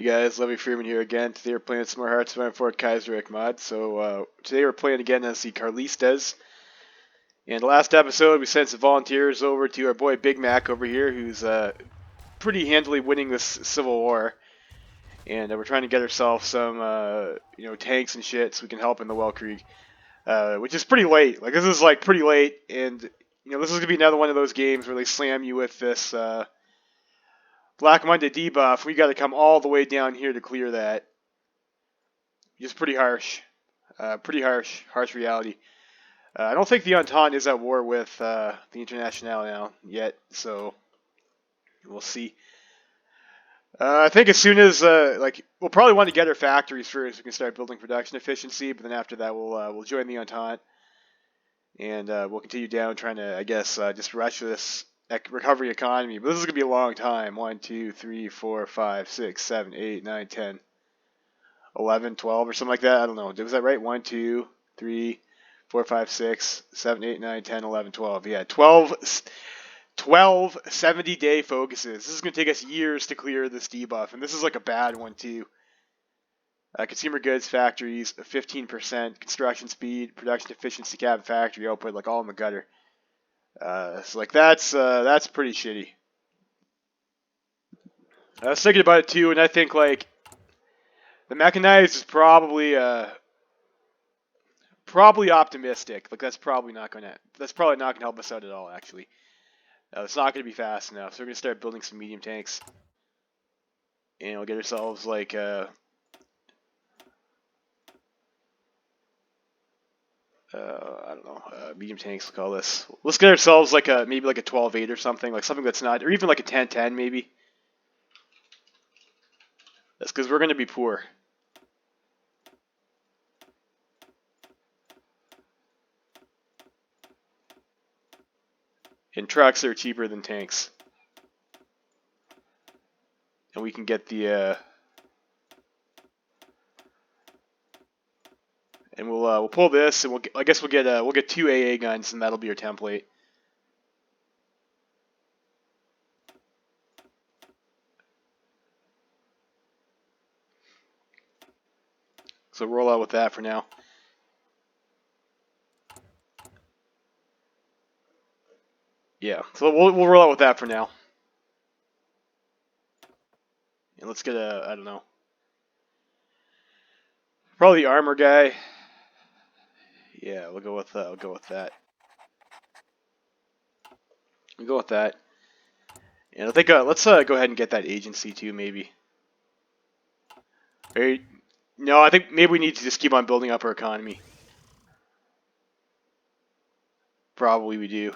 Hey guys, Levy Freeman here again. Today we're playing some more HOI4 Kaiserreich mod. So today we're playing again as the Carlistes. And the last episode we sent some volunteers over to our boy Big Mac over here, who's pretty handily winning this civil war. And we're trying to get ourselves some tanks and shit so we can help in the Weltkrieg, which is pretty late. Like this is like pretty late, and this is gonna be another one of those games where they slam you with this. Black Monday debuff, we got to come all the way down here to clear that. Just pretty harsh. Harsh reality. I don't think the Entente is at war with the Internationale now yet, so we'll see. I think as soon as we'll probably want to get our factories first, we can start building production efficiency. But then after that, we'll join the Entente, and we'll continue down trying to, I guess, just rush this recovery economy. But this is gonna be a long time. 1, 2, 3, 4, 5, 6, 7, 8, 9, 10, 11, 12, or something like that. I don't know. Was that right? 1, 2, 3, 4, 5, 6, 7, 8, 9, 10, 11, 12. Yeah, 12 70-day focuses. This is going to take us years to clear this debuff, and this is like a bad one too. Consumer goods factories, 15%, construction speed, production efficiency, cabin factory output, like all in the gutter. So like that's pretty shitty. I was thinking about it too, and I think like the mechanized is probably optimistic. Like that's probably not gonna help us out at all. Actually, it's not gonna be fast enough. So we're gonna start building some medium tanks, and we'll get ourselves like I don't know, medium tanks. We'll call this. Let's get ourselves like maybe like a 12-8 or something, like something that's not, or even like a 10-10 maybe. That's because we're gonna be poor. And trucks are cheaper than tanks, and we can get the and we'll pull this, and I guess we'll get 2 AA guns, and that'll be our template. So roll out with that for now. Yeah, so we'll roll out with that for now. And let's get a, I don't know, probably the armor guy. Yeah, we'll go with that. We'll go with that. We'll go with that. And I think let's go ahead and get that agency too, maybe. Right? No, I think maybe we need to just keep on building up our economy. Probably we do.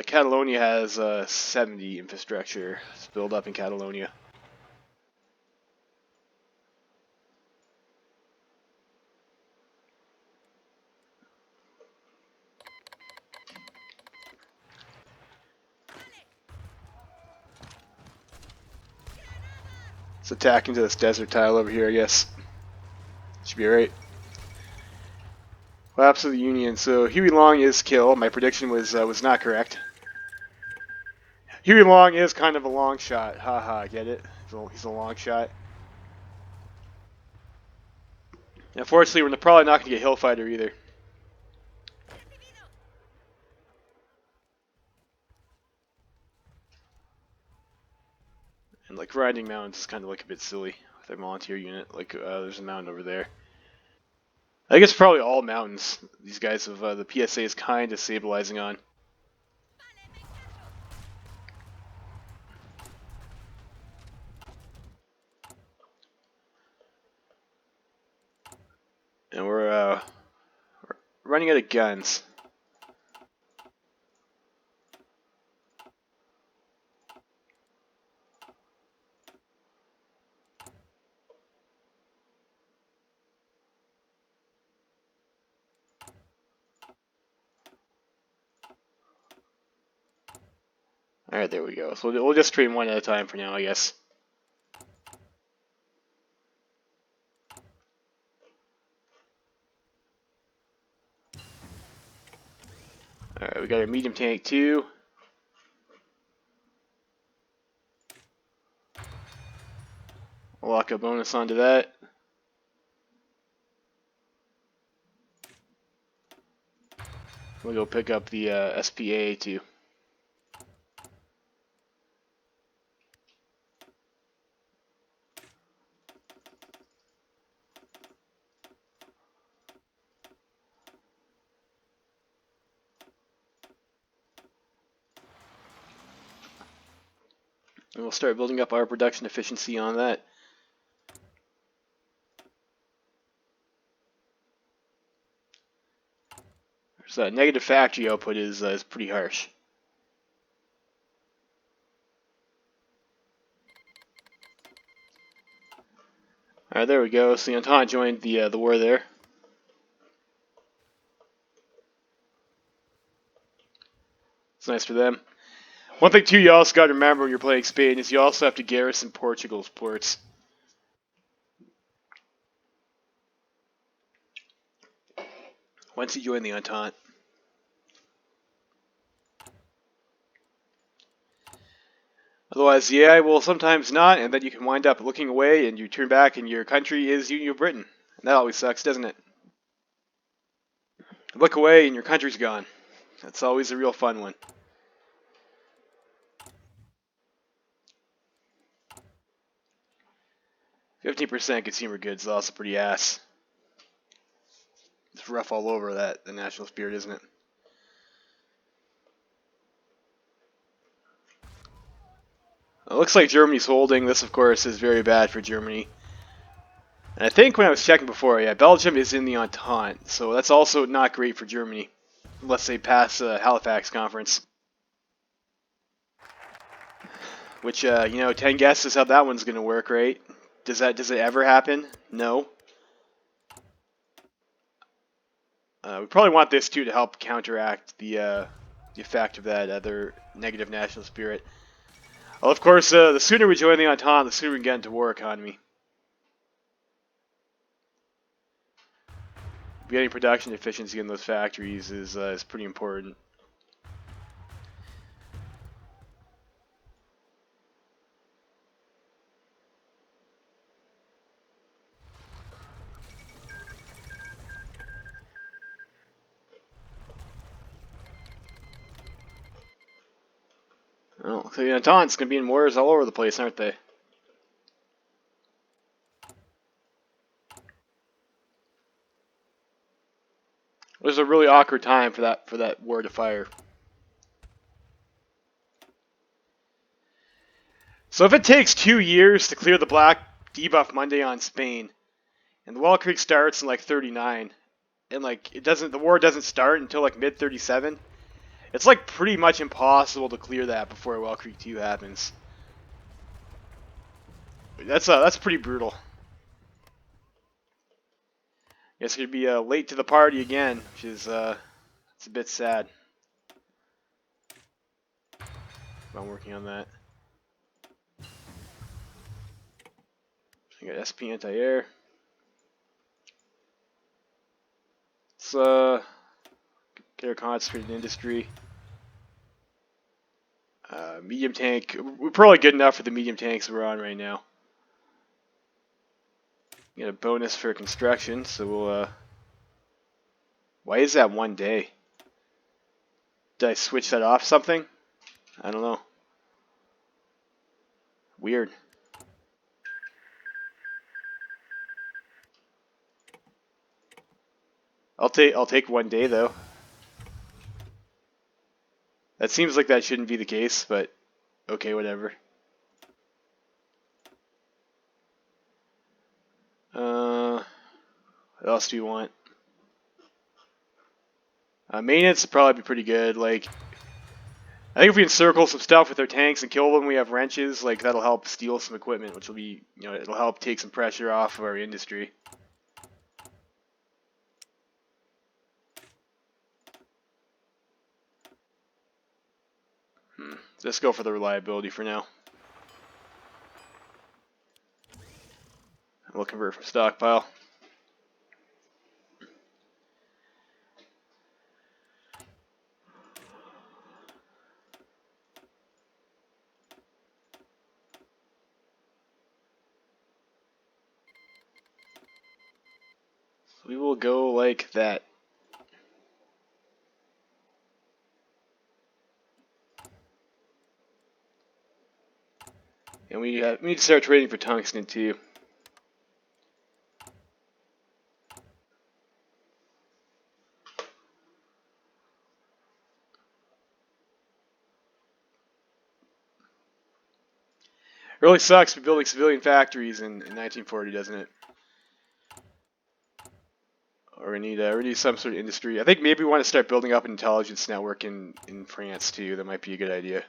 Catalonia has 70 infrastructure. Let's build up in Catalonia. Let's attack into this desert tile over here, I guess. Should be alright. Collapse of the Union. So Huey Long is killed. My prediction was not correct. Huey Long is kind of a long shot. Haha, get it? He's a long shot. Unfortunately, we're probably not going to get Hillfighter either. And like riding mountains is kind of like a bit silly with our volunteer unit. Like there's a mountain over there. I guess probably all mountains. These guys have the PSA is kind of stabilizing on. And we're running out of guns. Alright, there we go. So we'll just train one at a time for now, I guess. Alright, we got our medium tank too. I'll lock a bonus onto that. We'll go pick up the SPA too. And we'll start building up our production efficiency on that. So that negative factory output is pretty harsh. Alright, there we go. So the Entente joined the war there. It's nice for them. One thing too, you also got to remember when you're playing Spain is you also have to garrison Portugal's ports. Once you join the Entente. Otherwise, yeah, well, sometimes not, and then you can wind up looking away and you turn back and your country is Union of Britain. And that always sucks, doesn't it? Look away and your country's gone. That's always a real fun one. 15% consumer goods is also pretty ass. It's rough all over that, the national spirit, isn't it? It looks like Germany's holding. This, of course, is very bad for Germany. And I think when I was checking before, yeah, Belgium is in the Entente, so that's also not great for Germany, unless they pass the Halifax Conference. Which, 10 guesses how that one's going to work, right? Does it ever happen? No. We probably want this too to help counteract the effect of that other negative national spirit. Well, of course, the sooner we join the Entente, the sooner we can get into war economy. Getting production efficiency in those factories is pretty important. Well, so the Entente's going to be in wars all over the place, aren't they? It was a really awkward time for that war to fire. So if it takes 2 years to clear the Black Debuff Monday on Spain, and the Wall Creek starts in like 39, and like the war doesn't start until like mid 37, it's like pretty much impossible to clear that before Wall Creek 2 happens. That's pretty brutal. Guess you'd be late to the party again, which is it's a bit sad. I'm working on that. I got SP anti-air. Let's get our concentrated industry. Medium tank. We're probably good enough for the medium tanks we're on right now. Get a bonus for construction, so we'll. Why is that 1 day? Did I switch that off something? I don't know. Weird. I'll take 1 day though. That seems like that shouldn't be the case, but okay, whatever. What else do you want? Maintenance would probably be pretty good. Like, I think if we encircle some stuff with our tanks and kill them, we have wrenches. Like that'll help steal some equipment, which will be, it'll help take some pressure off of our industry. Let's go for the reliability for now. We'll convert from stockpile. we will go like that. And we need to start trading for tungsten too. It really sucks building civilian factories in 1940, doesn't it? Or we need some sort of industry. I think maybe we want to start building up an intelligence network in France too. That might be a good idea.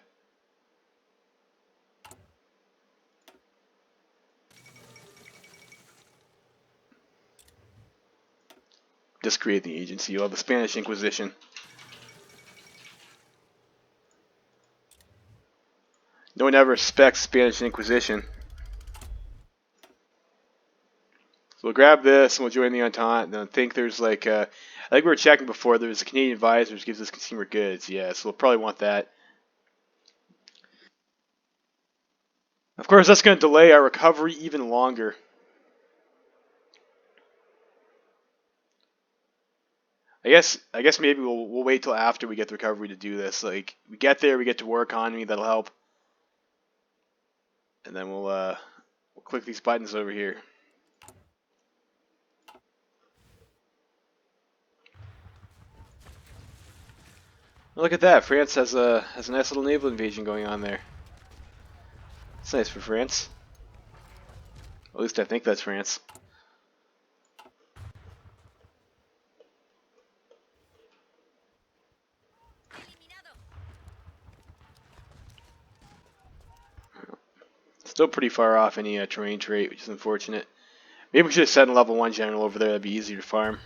Just create the agency. You'll have the Spanish Inquisition. No one ever respects Spanish Inquisition. So we'll grab this and we'll join the Entente. And I think there's like, I think we were checking before. There's a Canadian Advisors gives us consumer goods. Yeah, so we'll probably want that. Of course, that's going to delay our recovery even longer. I guess maybe we'll wait till after we get the recovery to do this. Like we get there, we get to war economy. That'll help, and then we'll click these buttons over here. Look at that! France has a nice little naval invasion going on there. It's nice for France. At least I think that's France. Still pretty far off any terrain trait, which is unfortunate. Maybe we should have sent a level 1 general over there. That'd be easier to farm.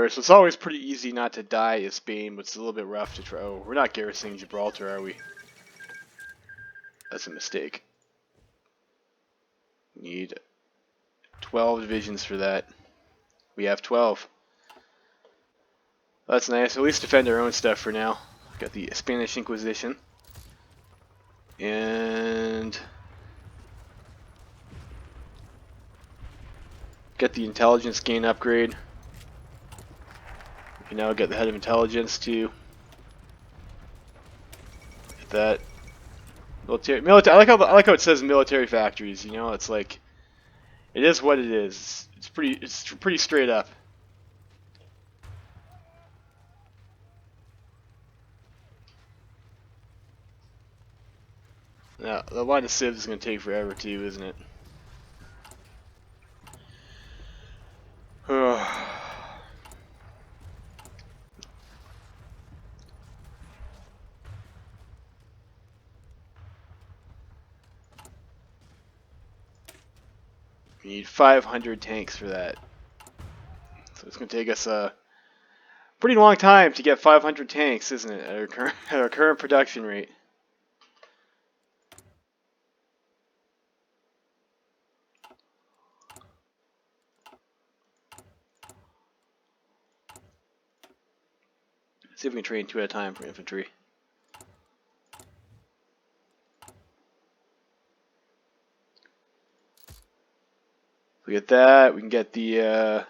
So it's always pretty easy not to die as Spain, but it's a little bit rough to try. Oh, we're not garrisoning Gibraltar, are we? That's a mistake. Need 12 divisions for that. We have 12. That's nice. At least defend our own stuff for now. Got the Spanish Inquisition. And get the intelligence gain upgrade. We can now get the head of intelligence too. Get that. Military. I like how it says military factories. You know, it's like it is what it is. It's pretty straight up. Now the line of civs is going to take forever too, isn't it? We need 500 tanks for that. So it's going to take us a pretty long time to get 500 tanks, isn't it, at our current production rate. Let's see if we can train 2 at a time for infantry. If we get that, we can get the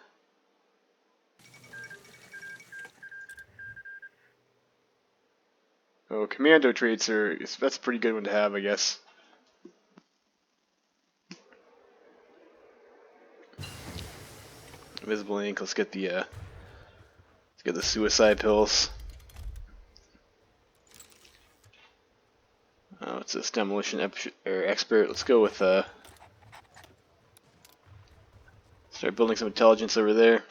commando traits that's a pretty good one to have, I guess. Invisible ink. Let's get the suicide pills. Oh, it's this demolition expert. Let's go with start building some intelligence over there.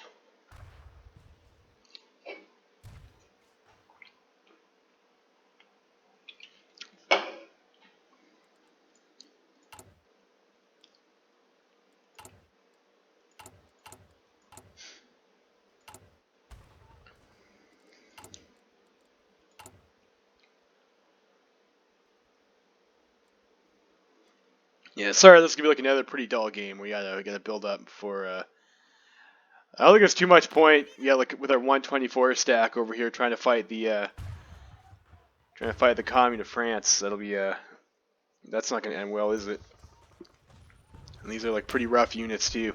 Yeah, sorry, this is gonna be like another pretty dull game. We gotta build up before. I don't think there's too much point. Yeah, like with our 124 stack over here, trying to fight the Commune of France. That'll be that's not gonna end well, is it? And these are like pretty rough units too.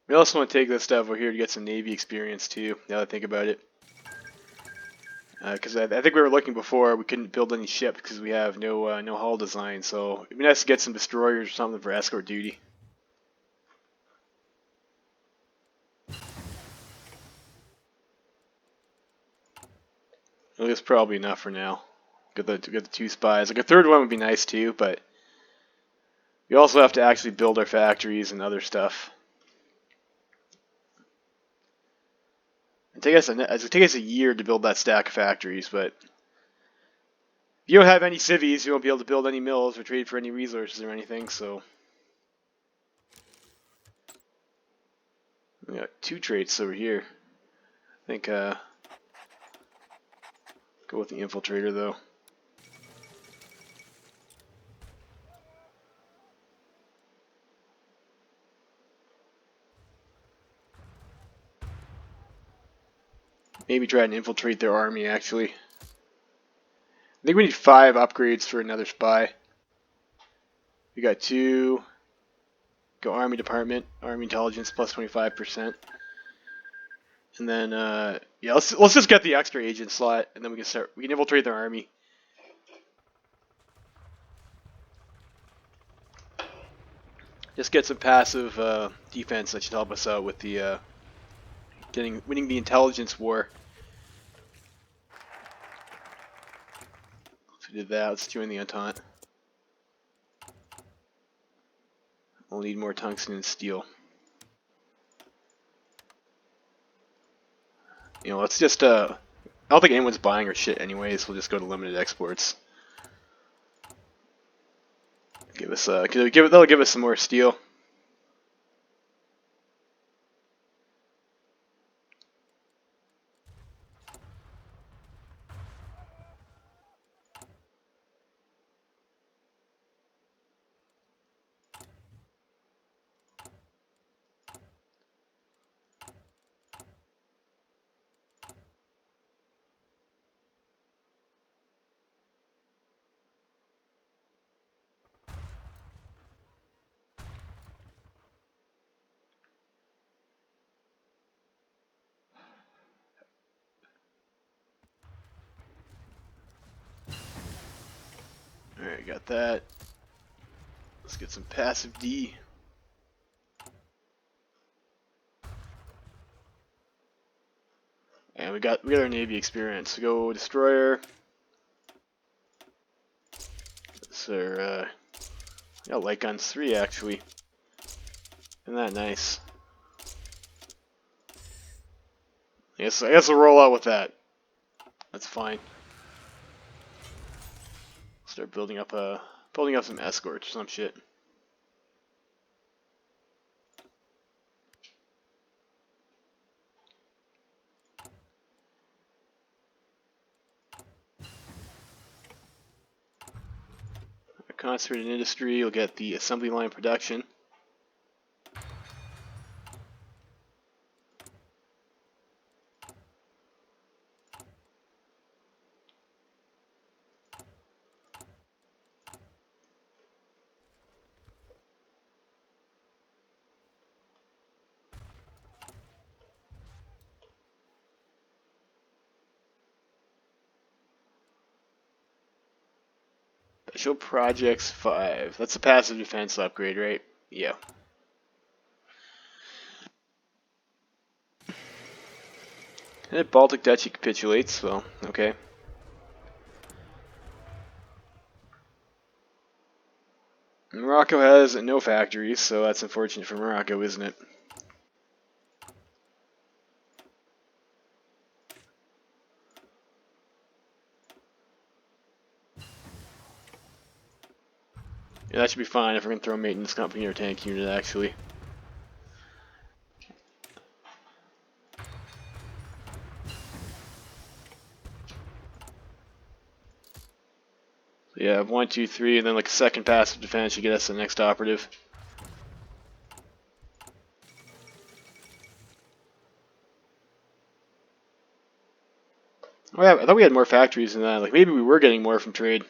We also want to take this stuff over here to get some Navy experience too. Now that I think about it. Because I think we were looking before, we couldn't build any ships because we have no hull design. So it'd be nice to get some destroyers or something for escort duty. Well, that's probably enough for now. Get the 2 spies. Like a third one would be nice too, but we also have to actually build our factories and other stuff. It'll take us a year to build that stack of factories, but if you don't have any civies, you won't be able to build any mills or trade for any resources or anything. So we got 2 traits over here. I think go with the infiltrator though. Maybe try and infiltrate their army actually. I think we need 5 upgrades for another spy. We got 2. Go army department, army intelligence plus 25%. And then yeah, let's just get the extra agent slot, and then we can infiltrate their army. Just get some passive defense that should help us out with the winning the intelligence war. So we did that. Let's join the Entente. We'll need more tungsten and steel. You know, let's just I don't think anyone's buying our shit anyways. We'll just go to limited exports. That'll give us some more steel. Alright, got that. Let's get some passive D. And we got our Navy experience. So go destroyer. So got light guns 3 actually. Isn't that nice? I guess we'll roll out with that. That's fine. Start building up some escorts or some shit. Concentrated industry, you'll get the assembly line production. Special Projects 5. That's a passive defense upgrade, right? Yeah. And Baltic Duchy capitulates, well, okay. Morocco has no factories, so that's unfortunate for Morocco, isn't it? – – – – – – – – – – – – – – – – – – – – – – – – – – – – – – – – – – – – – – – – – – – – – – – – – – – – – – – – – – – – – – – – – – – – – – – – – – – – – – – – – – – – – – – – – – – – – – – – – – – – – – – – – – – –– –– –– –– –– ––– –– –– –– –– –– –– –– –– –– –– –– –– –– –– –– –– –– – – – – – – – – – – – – – – – – – – – – – – – – – – – – – – – – – – – – – – – – – – – – – – – – – – – – – – – – – – – – – – – – – – – – – – – – – – – – – – – – – – – – – – – – – – – – – – – – – – – – – – – – – – – – – – – – – – – – – – – – – Yeah, that should be fine if we're going to throw a maintenance company or tank unit, actually. So yeah, 1, 2, 3, and then like a second passive defense should get us the next operative. Oh yeah, I thought we had more factories than that. Like maybe we were getting more from trade.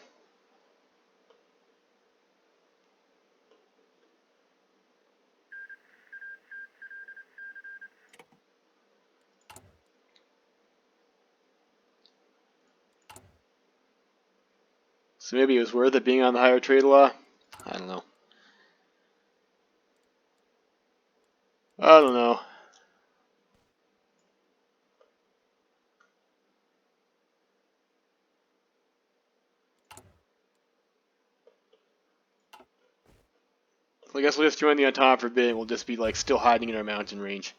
So maybe it was worth it being on the higher trade law? I don't know. I don't know. So I guess we'll just join the Entente for a bit and we'll just be like still hiding in our mountain range.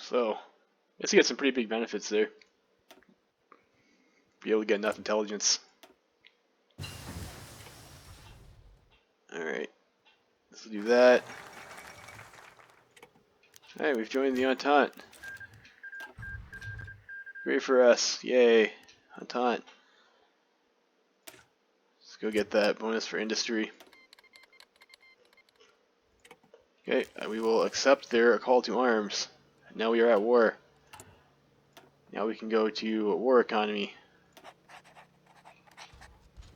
So, I guess you get some pretty big benefits there. Be able to get enough intelligence. Alright, let's do that. Alright, we've joined the Entente. Great for us. Yay. Entente. Let's go get that bonus for industry. Okay, we will accept their call to arms. Now we are at war. Now we can go to war economy.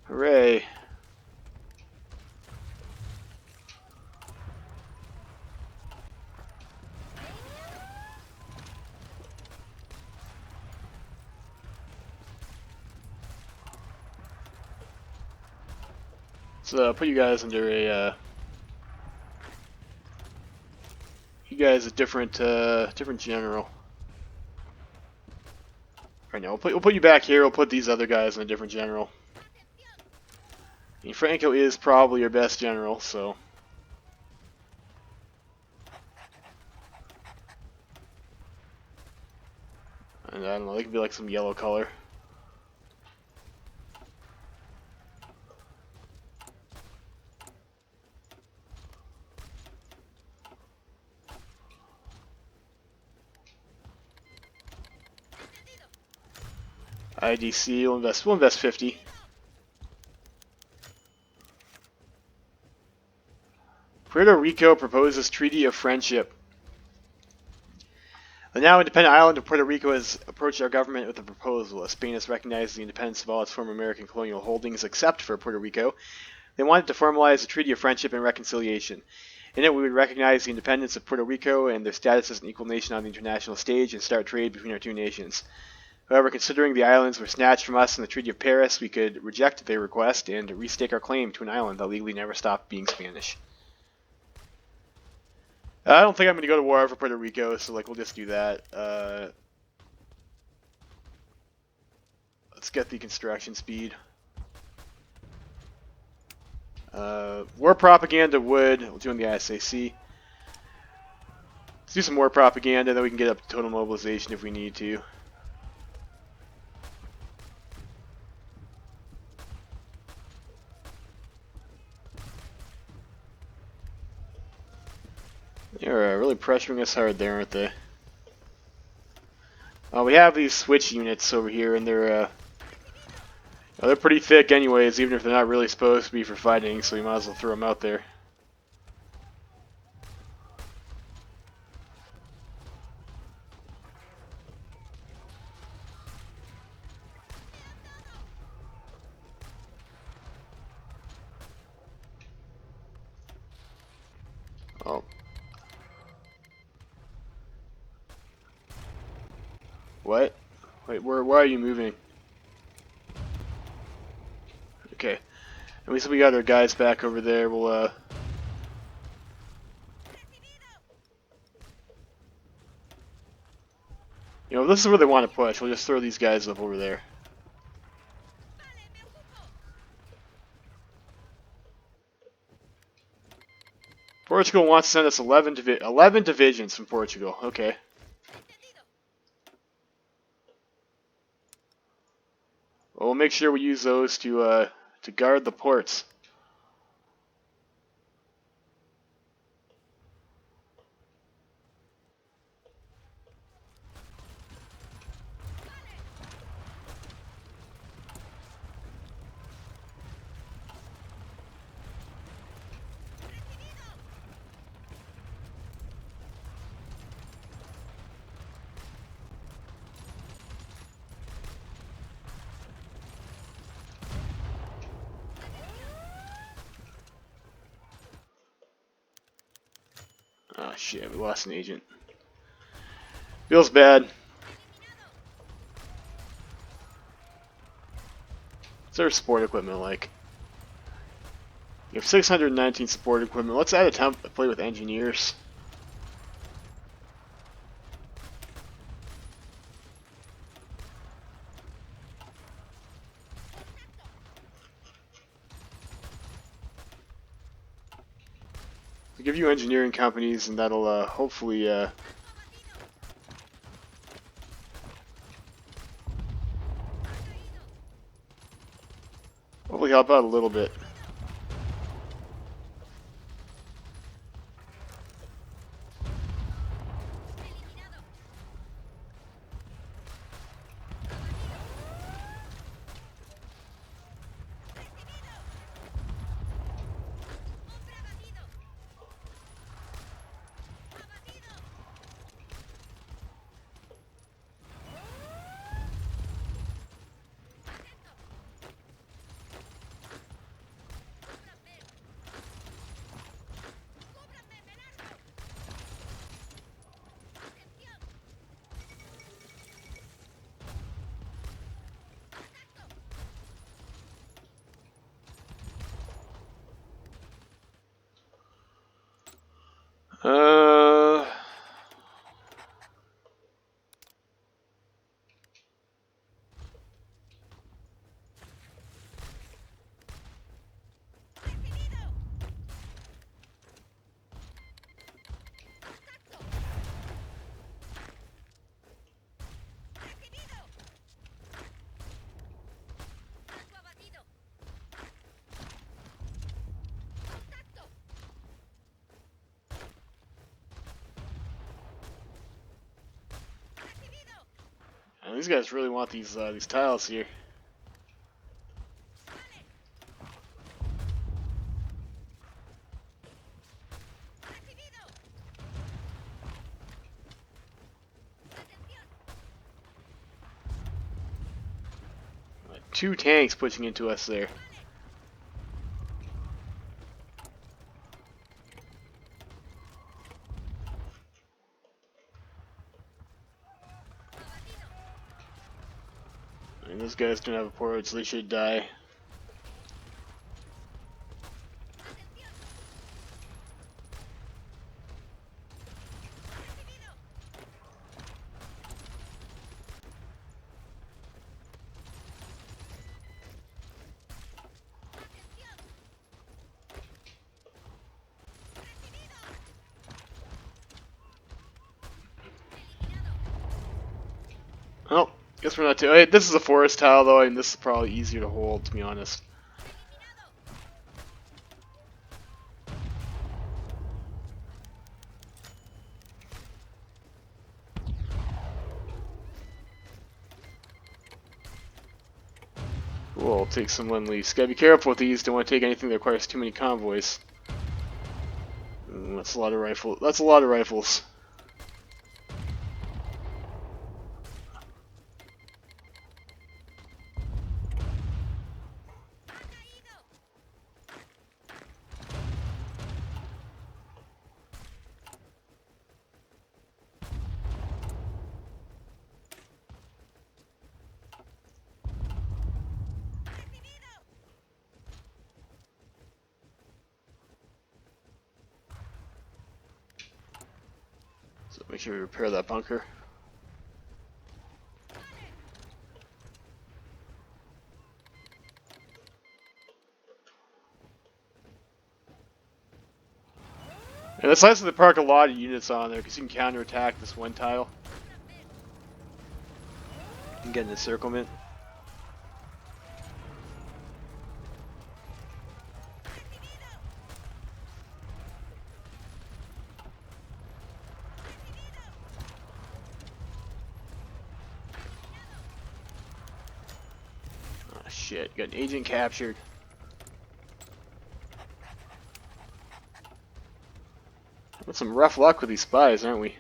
Hooray. So put you guys under a a different general. Right now, we'll put you back here. We'll put these other guys in a different general. And Franco is probably your best general, so. And I don't know, they could be like some yellow color. IDC, we'll invest 50. Puerto Rico proposes treaty of friendship. The now independent island of Puerto Rico has approached our government with a proposal. As Spain has recognized the independence of all its former American colonial holdings except for Puerto Rico, they wanted to formalize a treaty of friendship and reconciliation. In it, we would recognize the independence of Puerto Rico and their status as an equal nation on the international stage and start trade between our two nations. However, considering the islands were snatched from us in the Treaty of Paris, we could reject their request and restake our claim to an island that legally never stopped being Spanish. I don't think I'm going to go to war for Puerto Rico, so like we'll just do that. Let's get the construction speed. War propaganda wood. We'll join the ISAC. Let's do some war propaganda, then we can get up to total mobilization if we need to. They're really pressuring us hard there, aren't they? We have these switch units over here, and they're pretty thick anyways, even if they're not really supposed to be for fighting, so we might as well throw them out there. Oh. What? Wait, where are you moving? Okay. At least we got our guys back over there. We'll you know, if this is where they want to push, we'll just throw these guys up over there. Portugal wants to send us 11 divisions from Portugal. Okay. Well, we'll make sure we use those to guard the ports. Oh shit, we lost an agent. Feels bad. What's our support equipment like? You have 619 support equipment. Let's add a temp to play with engineers. We'll give you engineering companies, and that'll hopefully help out a little bit. Uh, these guys really want these tiles here. Two tanks pushing into us there. And those guys don't have a port, so they should die. Oh, guess we're not too. Hey, this is a forest tile though, and this is probably easier to hold, to be honest. Cool, I'll take some Lend Lease. Gotta be careful with these, don't want to take anything that requires too many convoys. That's a lot of rifles. That's a lot of rifles. Make sure we repair that bunker. And that's nice that they park a lot of units on there because you can counterattack this one tile. And get an encirclement. Oh shit, got an agent captured. With some rough luck with these spies, aren't we?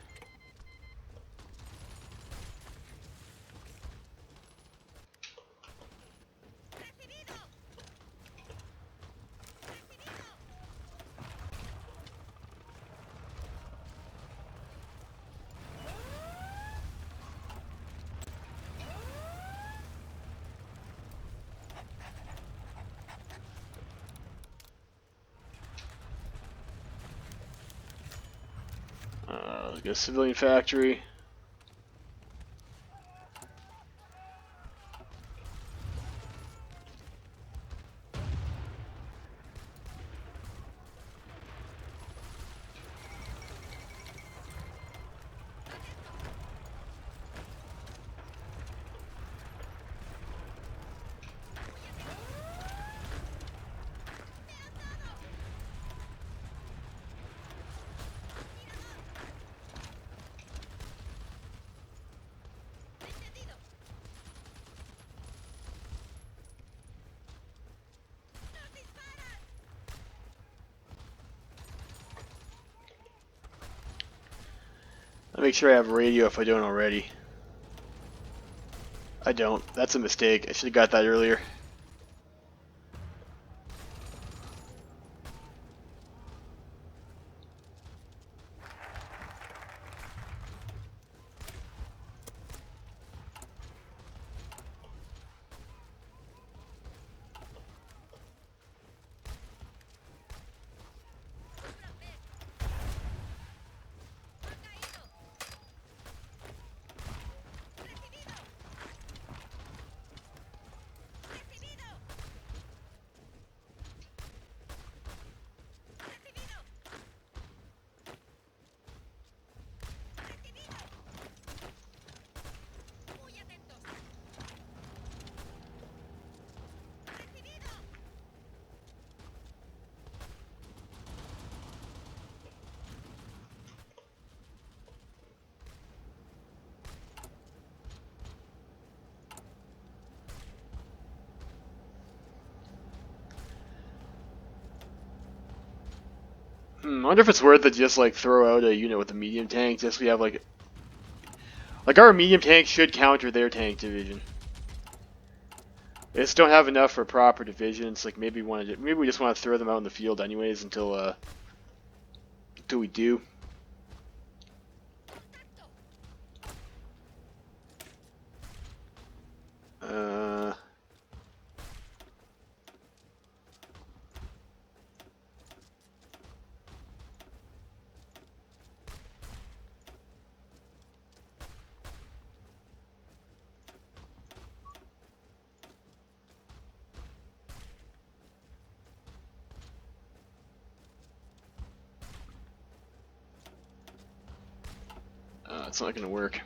Let's get a civilian factory. I'll make sure I have radio if I don't already. I don't. That's a mistake. I should have got that earlier. I wonder if it's worth it to just like throw out a unit with a medium tank just so we have like our medium tank should counter their tank division. They just don't have enough for proper divisions. Like maybe we just want to throw them out in the field anyways until we do. It's not gonna work.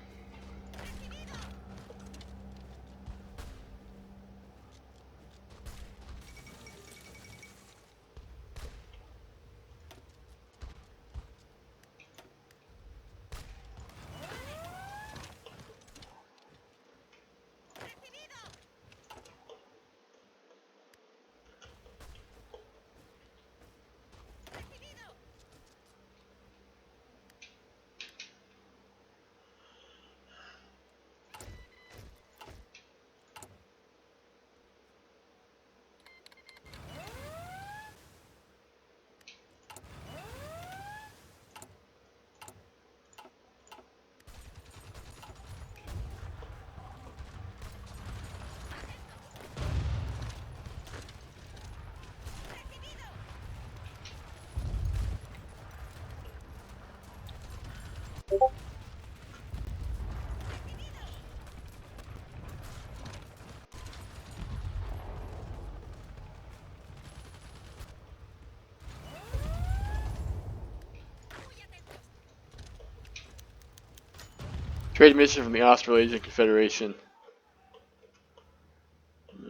Trade mission from the Australasian Confederation.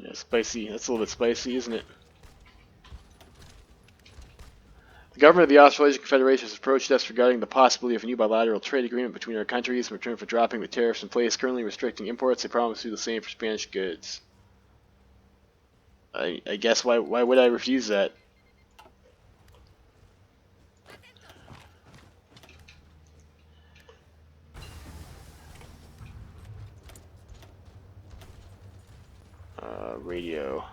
Yeah, spicy. That's a little bit spicy, isn't it? The government of the Australasian Confederation has approached us regarding the possibility of a new bilateral trade agreement between our countries in return for dropping the tariffs in place currently restricting imports. They promise to do the same for Spanish goods. I guess why would I refuse that? Radio.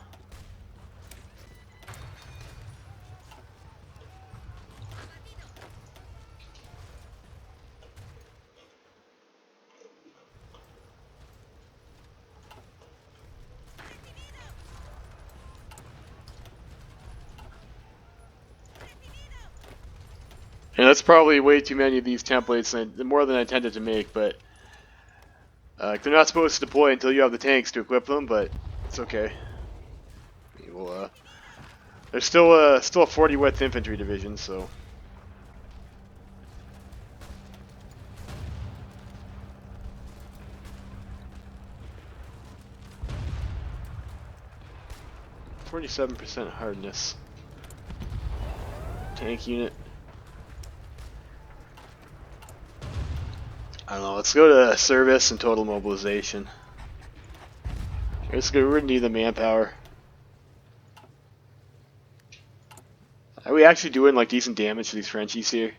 And that's probably way too many of these templates, and more than I intended to make, but they're not supposed to deploy until you have the tanks to equip them, but it's okay. We'll, there's still a 40 width infantry division, so. .47% hardness. Tank unit. I don't know, let's go to service and total mobilization. We're gonna need the manpower. Are we actually doing like decent damage to these Frenchies here?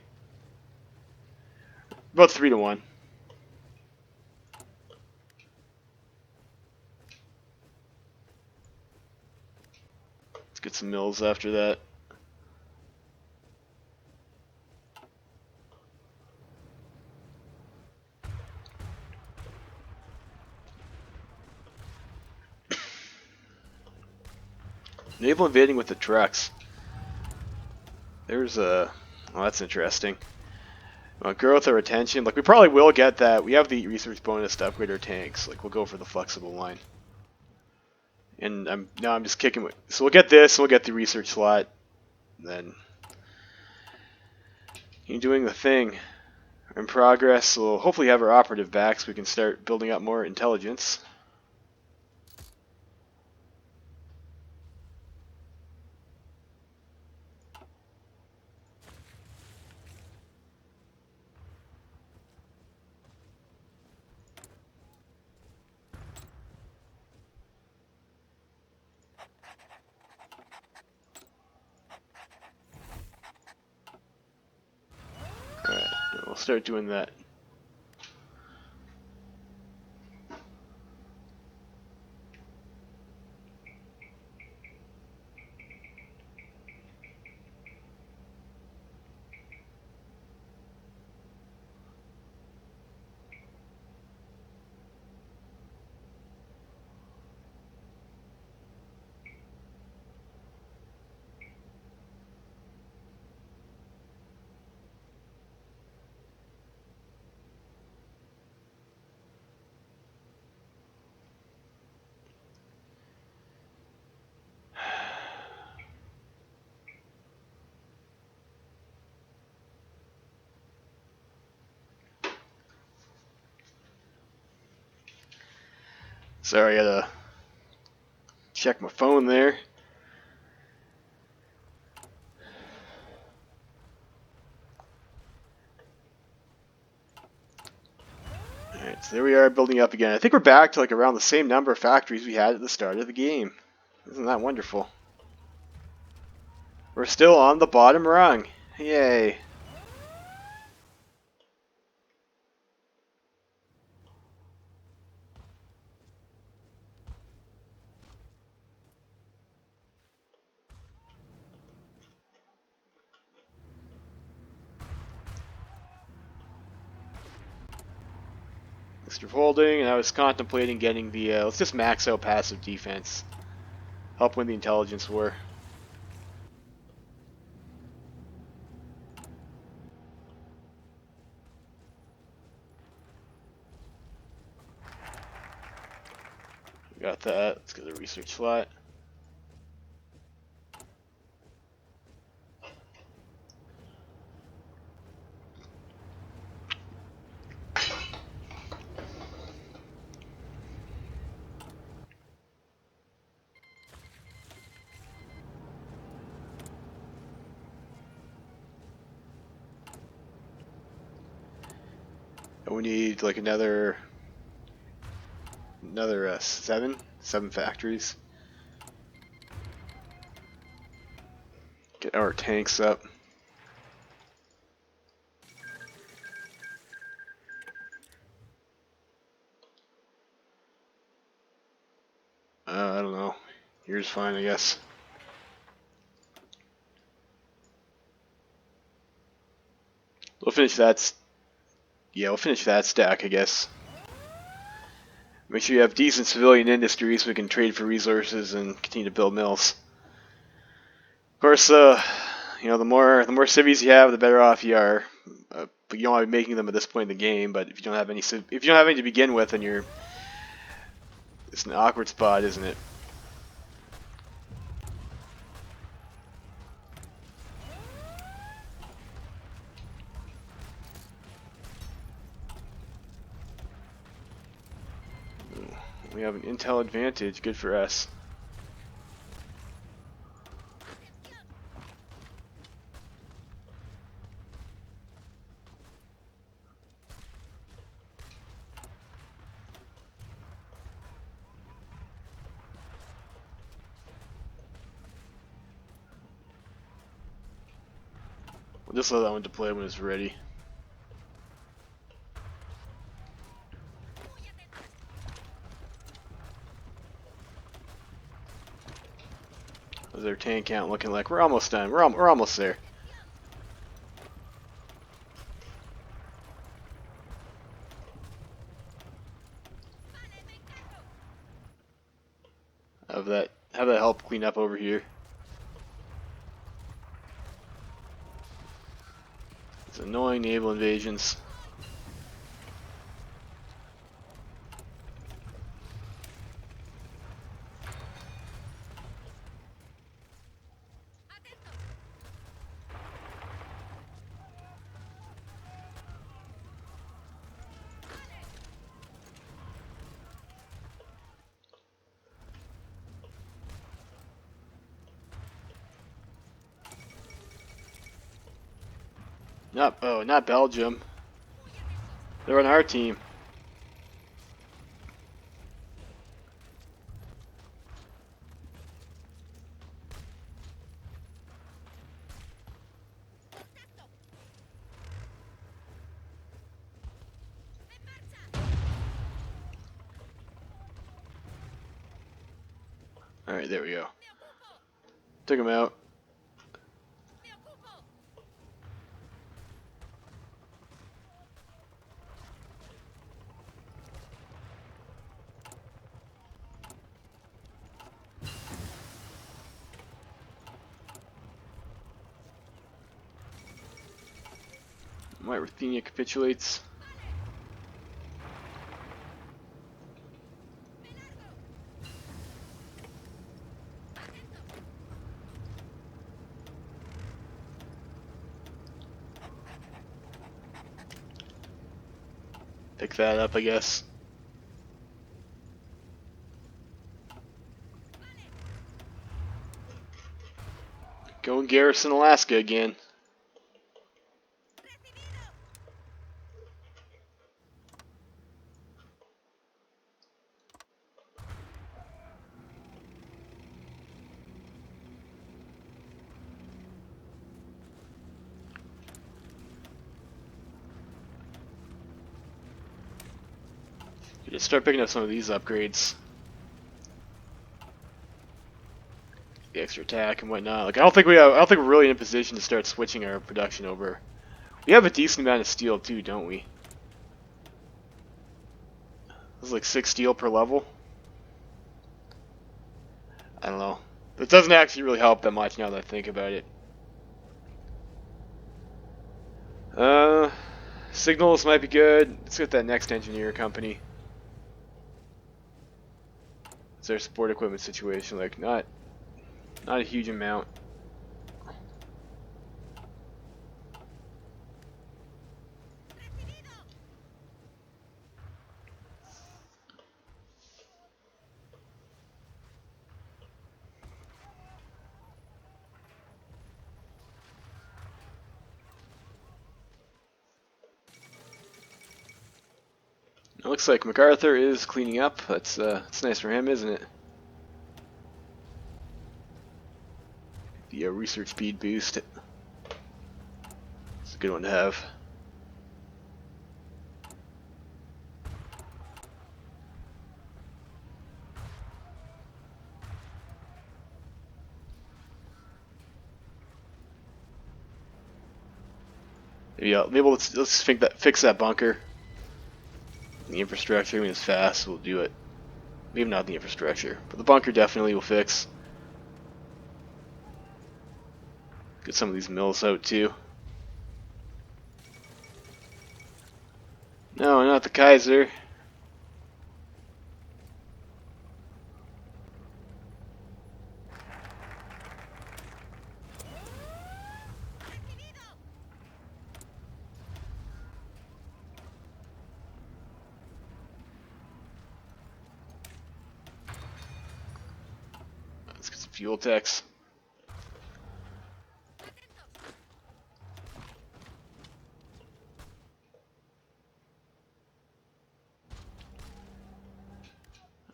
About 3 to 1. Let's get some mills after that. Naval invading with the trucks. There's a... Oh, that's interesting. Growth or retention. Like, we probably will get that. We have the research bonus to upgrade our tanks. Like, we'll go for the flexible line. And I'm just kicking with... So we'll get this, we'll get the research slot. Then... You're doing the thing. We're in progress. We'll hopefully have our operative back so we can start building up more intelligence. We'll start doing that. Sorry, I gotta check my phone there. Alright, so there we are building up again. I think we're back to like around the same number of factories we had at the start of the game. Isn't that wonderful? We're still on the bottom rung. Yay. Mr. Holding, and I was contemplating getting the, let's just max out passive defense. Help win the intelligence war. Got that. Let's get the research slot. we need like another seven factories. Get our tanks up. I don't know. Here's fine, I guess. We'll finish that. Yeah, we'll finish that stack, I guess. Make sure you have decent civilian industry so we can trade for resources and continue to build mills. Of course, you know, the more cities you have, the better off you are. But you don't want to be making them at this point in the game. But if you don't have any to begin with, then it's an awkward spot, isn't it? We have an intel advantage. Good for us. We'll just let that one deploy when it's ready. How's their tank count looking like? We're almost done. We're almost there. Have that help clean up over here. It's annoying naval invasions. Not Belgium. They're on our team. Alright, there we go. Took him out. White Ruthenia capitulates. Pick that up, I guess. Go and garrison Alaska again. Just start picking up some of these upgrades. The extra attack and whatnot. Like I don't think we're really in a position to start switching our production over. We have a decent amount of steel too, don't we? There's like 6 steel per level. I don't know. It doesn't actually really help that much now that I think about it. Signals might be good. Let's get that next engineer company. Is their support equipment situation like not a huge amount? It looks like MacArthur is cleaning up. That's nice for him, isn't it? The research speed boost. It's a good one to have. Maybe let's fix that bunker. The infrastructure, I mean, it's fast. We'll do it. Maybe not the infrastructure, but the bunker definitely will fix. Get some of these mills out too. No, not the Kaiser. Let's get some fuel techs.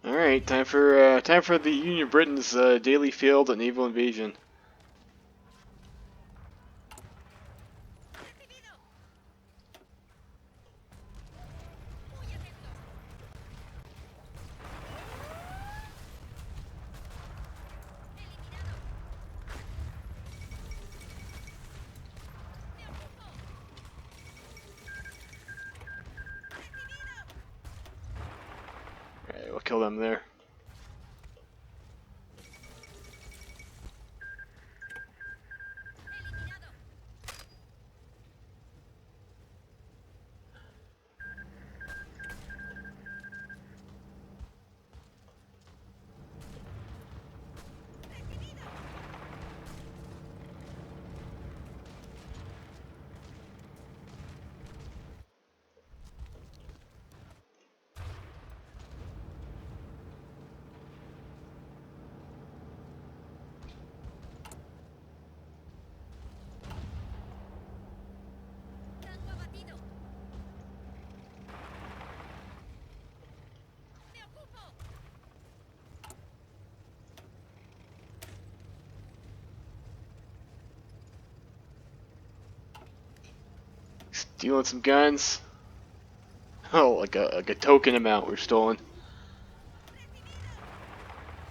All right, time for the Union Britain's daily failed naval invasion. All right, we'll kill them there. Stealing some guns. Oh, like a token amount were stolen.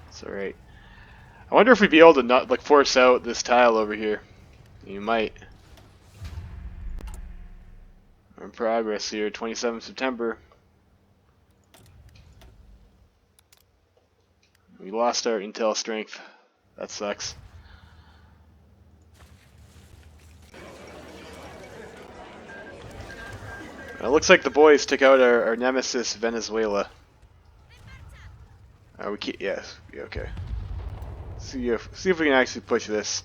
It's alright. I wonder if we'd be able to not like force out this tile over here. You might. We're in progress here, 27th September. We lost our intel strength. That sucks. It looks like the boys took out our nemesis, Venezuela. We can't. Yes. Yeah, okay. See if we can actually push this.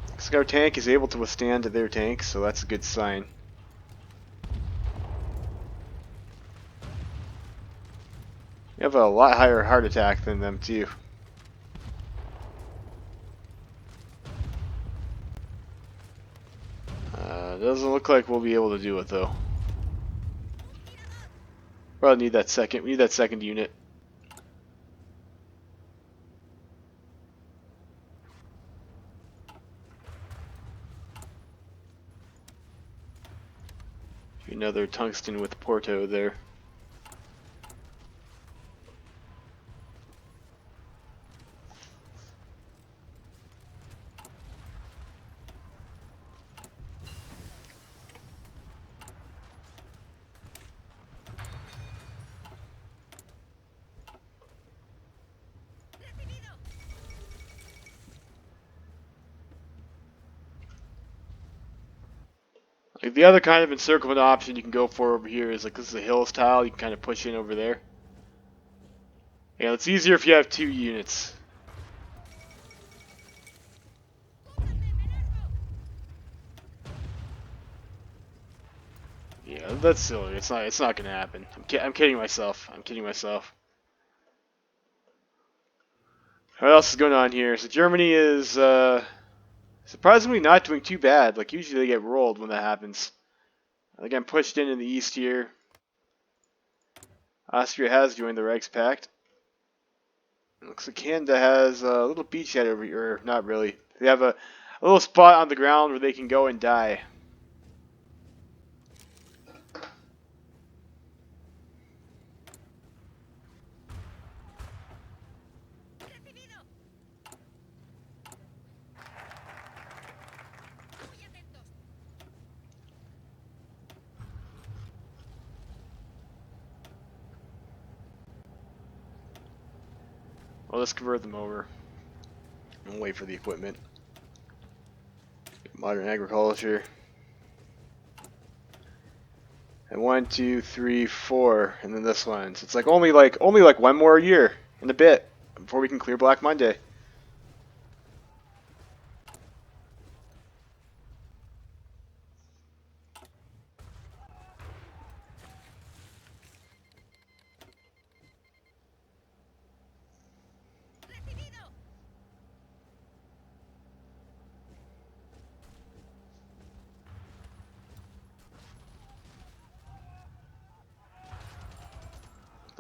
Looks like our tank is able to withstand their tank, so that's a good sign. We have a lot higher heart attack than them too. Doesn't look like we'll be able to do it though. Probably need that second. We need that second unit. Another tungsten with Porto there. Like the other kind of encirclement option you can go for over here is like this is a hills tile, you can kind of push in over there. Yeah, it's easier if you have two units. Yeah, that's silly. It's not gonna happen. I'm kidding myself. I'm kidding myself. What else is going on here? So Germany is surprisingly not doing too bad. Like usually they get rolled when that happens. Again, pushed into the east here. Austria has joined the Reichspakt. Looks like Canada has a little beachhead over here. Not really. They have a little spot on the ground where they can go and die. Well, let's convert them over and wait for the equipment. Modern agriculture. And 1, 2, 3, 4, and then this one. So it's like only like one more year and a bit before we can clear Black Monday.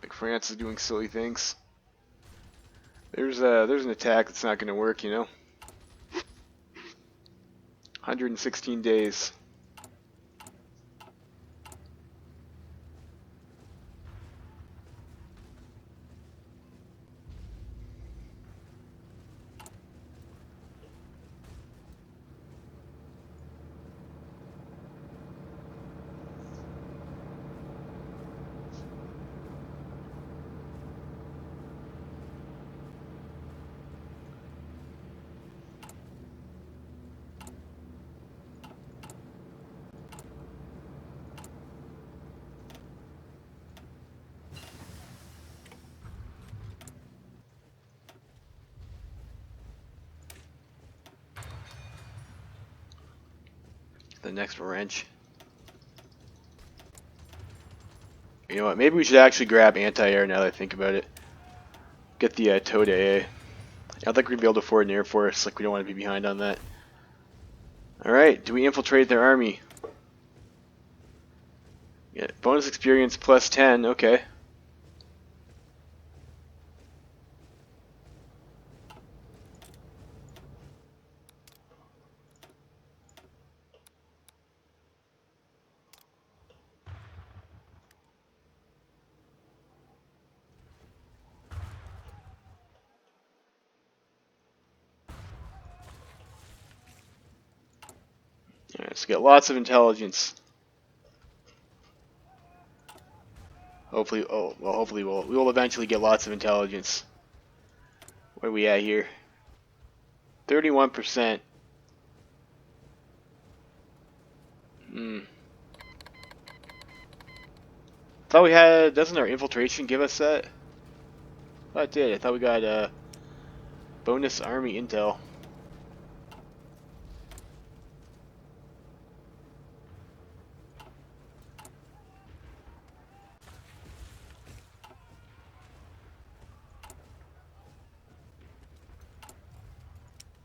Like France is doing silly things. There's an attack that's not going to work, you know. 116 days. The next wrench. You know what? Maybe we should actually grab anti-air now that I think about it. Get the TOW to A. I don't think we're going to be able to afford an Air Force. Like, we don't want to be behind on that. Alright, do we infiltrate their army? Yeah, bonus experience plus 10. Okay. Alright, so get lots of intelligence. Hopefully, hopefully we will eventually get lots of intelligence. Where are we at here? 31%. Thought we had, doesn't our infiltration give us that? I thought it did. I thought we got bonus army intel.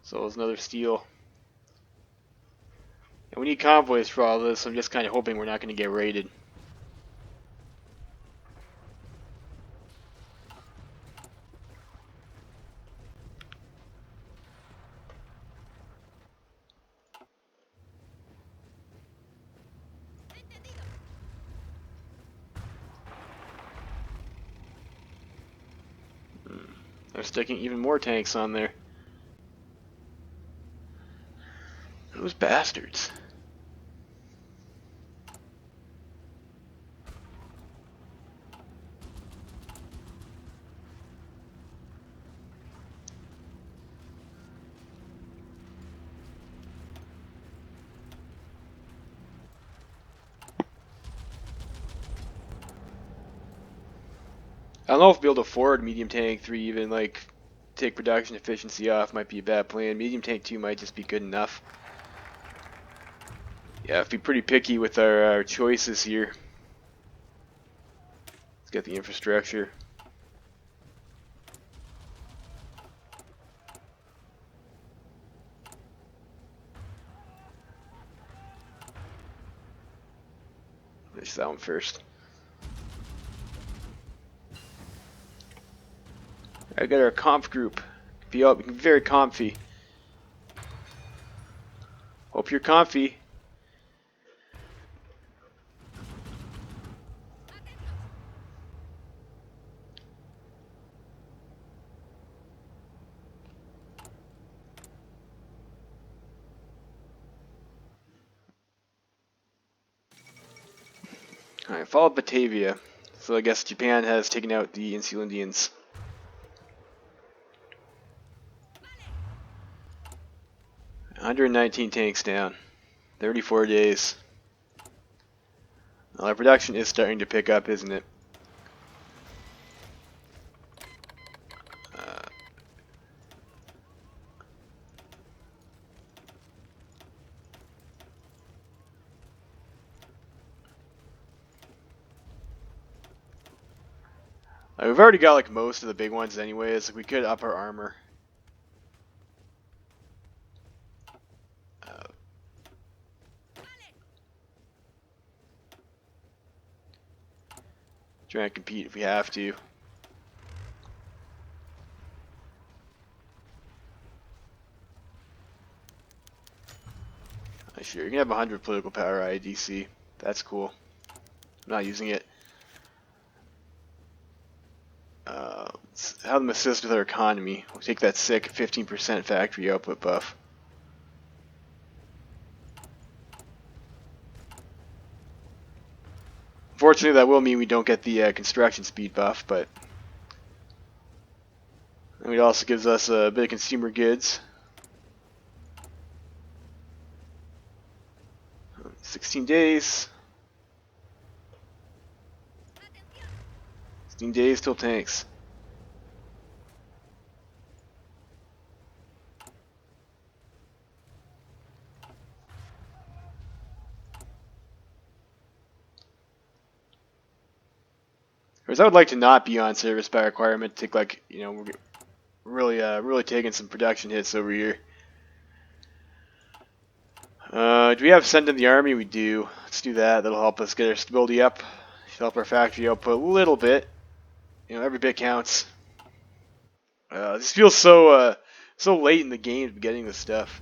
So it's another steal. And we need convoys for all this. I'm just kind of hoping we're not going to get raided. They're sticking even more tanks on there. Those bastards. I don't know if we'll be able to afford medium tank 3 even, like, take production efficiency off might be a bad plan. Medium tank 2 might just be good enough. Yeah, have to be pretty picky with our choices here. Let's get the infrastructure. Finish that one first. I got our conf group. Be up, very comfy. Hope you're comfy. Alright, followed Batavia. So I guess Japan has taken out the Insular Indians. "119 tanks down. 34 days. Well, our production is starting to pick up, isn't it? We've already got like most of the big ones anyways. Like, we could up our armor. Try and compete if we have to. Sure, you can have 100 political power IDC. That's cool. I'm not using it. Let's have them assist with our economy. We'll take that sick 15% factory output buff. Unfortunately, that will mean we don't get the construction speed buff, but it also gives us a bit of consumer goods. 16 days. 16 days till tanks. Whereas I would like to not be on service by requirement. Take like, you know, we're really taking some production hits over here. Do we have send in the army? We do. Let's do that. That'll help us get our stability up. Should help our factory output a little bit. You know, every bit counts. This feels so so late in the game to be getting this stuff.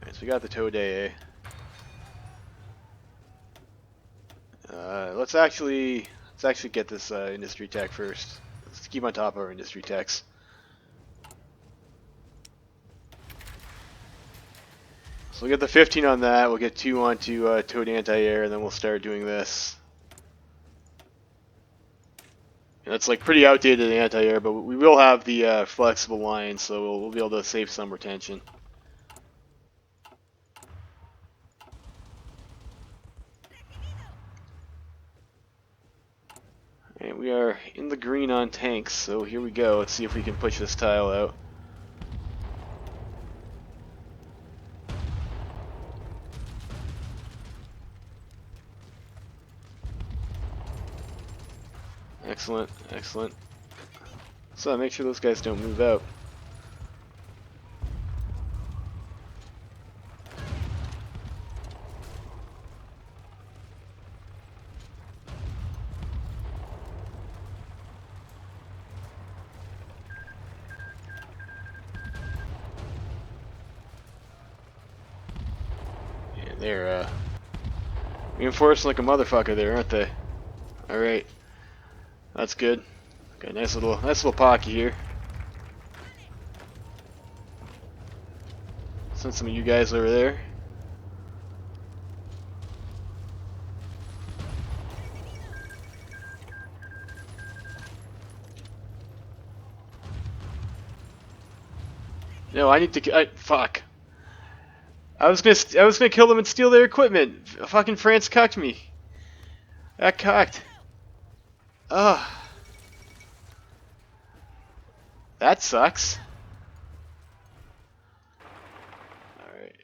Alright, so we got the Today. Let's actually get this industry tech first. Let's keep on top of our industry techs. So we'll get the 15 on that. We'll get 2 onto Toad Anti-Air, and then we'll start doing this. And that's like pretty outdated anti-air, but we will have the flexible line, so we'll be able to save some retention. And we are in the green on tanks, so here we go. Let's see if we can push this tile out. Excellent, excellent. So make sure those guys don't move out. And they're reinforcing like a motherfucker there, aren't they? Alright. That's good. Okay, nice little pocket here. Send some of you guys over there. No, I need to. Fuck. I was gonna kill them and steal their equipment. Fucking France cucked me. That cucked. Ugh. That sucks. Alright.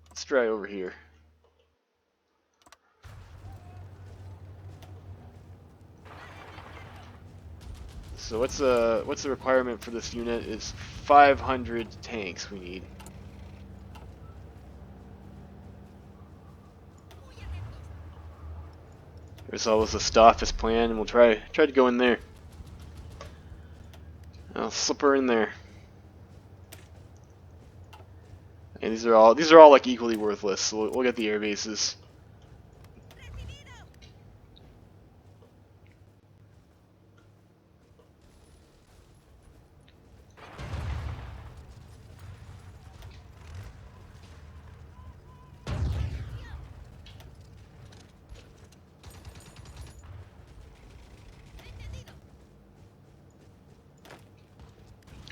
Let's try over here. So what's the requirement for this unit? Is 500 tanks we need. Here's always the Staffus plan, and we'll try to go in there. I'll slip her in there. And these are all like equally worthless. So we'll get the air bases.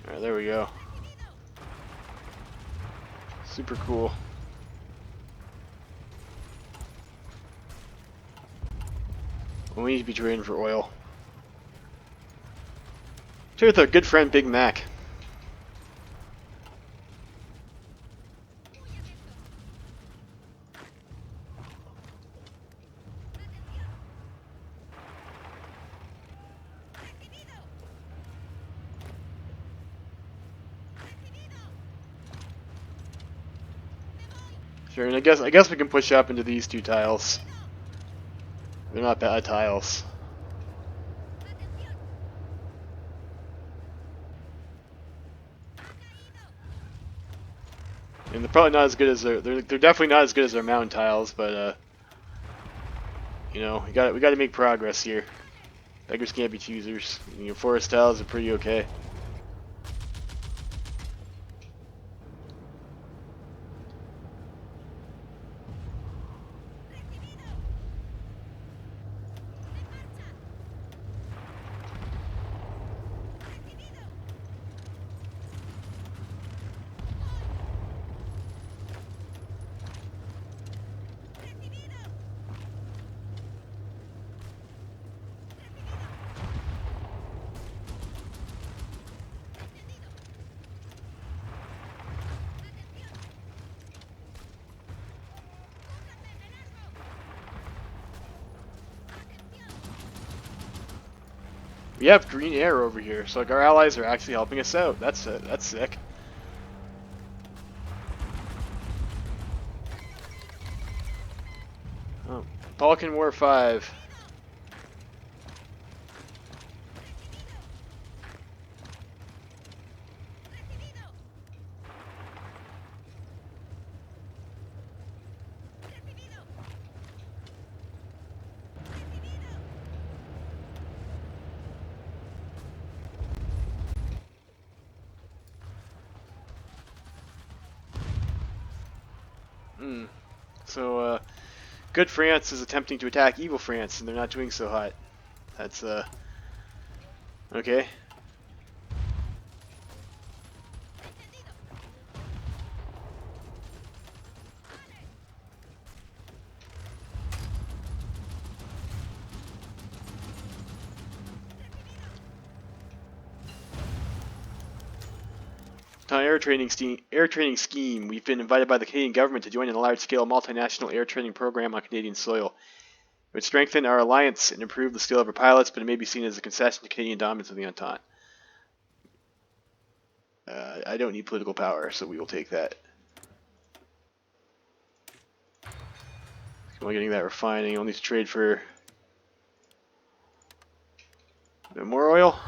Alright, there we go. Super cool. We need to be trading for oil. Trade with our good friend Big Mac. Sure, and I guess we can push up into these two tiles. They're not bad tiles. And they're probably not as good as they're definitely not as good as their mountain tiles, but you know, we got to make progress here. Beggars can't be choosers. You know, forest tiles are pretty okay. We have green air over here, so like our allies are actually helping us out. That's sick. Oh, Balkan War 5. So, good France is attempting to attack evil France, and they're not doing so hot. That's, okay. On air training scheme, we've been invited by the Canadian government to join in a large-scale multinational air training program on Canadian soil. It would strengthen our alliance and improve the skill of our pilots, but it may be seen as a concession to Canadian dominance of the Entente. I don't need political power, so we will take that. Only getting that refining. I'll need to trade for more oil.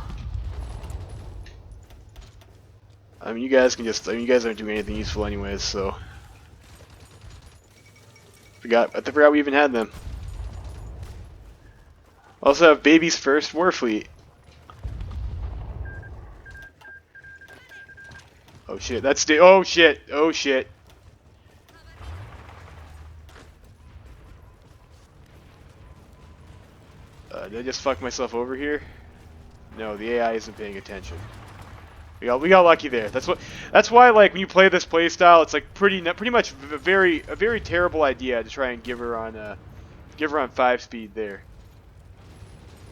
I mean, you guys can just. I mean, you guys aren't doing anything useful anyways, so. I forgot we even had them. Also have Baby's first war fleet. Oh shit! oh shit! Oh shit! Did I just fuck myself over here? No, the AI isn't paying attention. We got lucky there. That's why like when you play this playstyle, it's like pretty much a very terrible idea to try and give her on 5 speed there.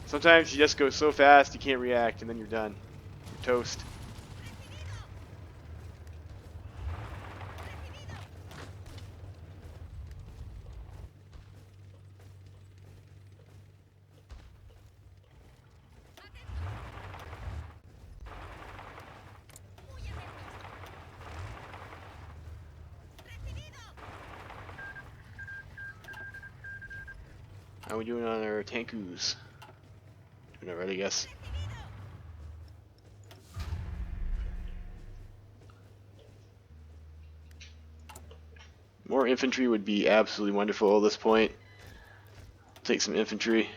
Sometimes you just go so fast you can't react, and then you're done. You're toast. How are we doing on our tankus? Doing alright, I guess. More infantry would be absolutely wonderful at this point. Take some infantry.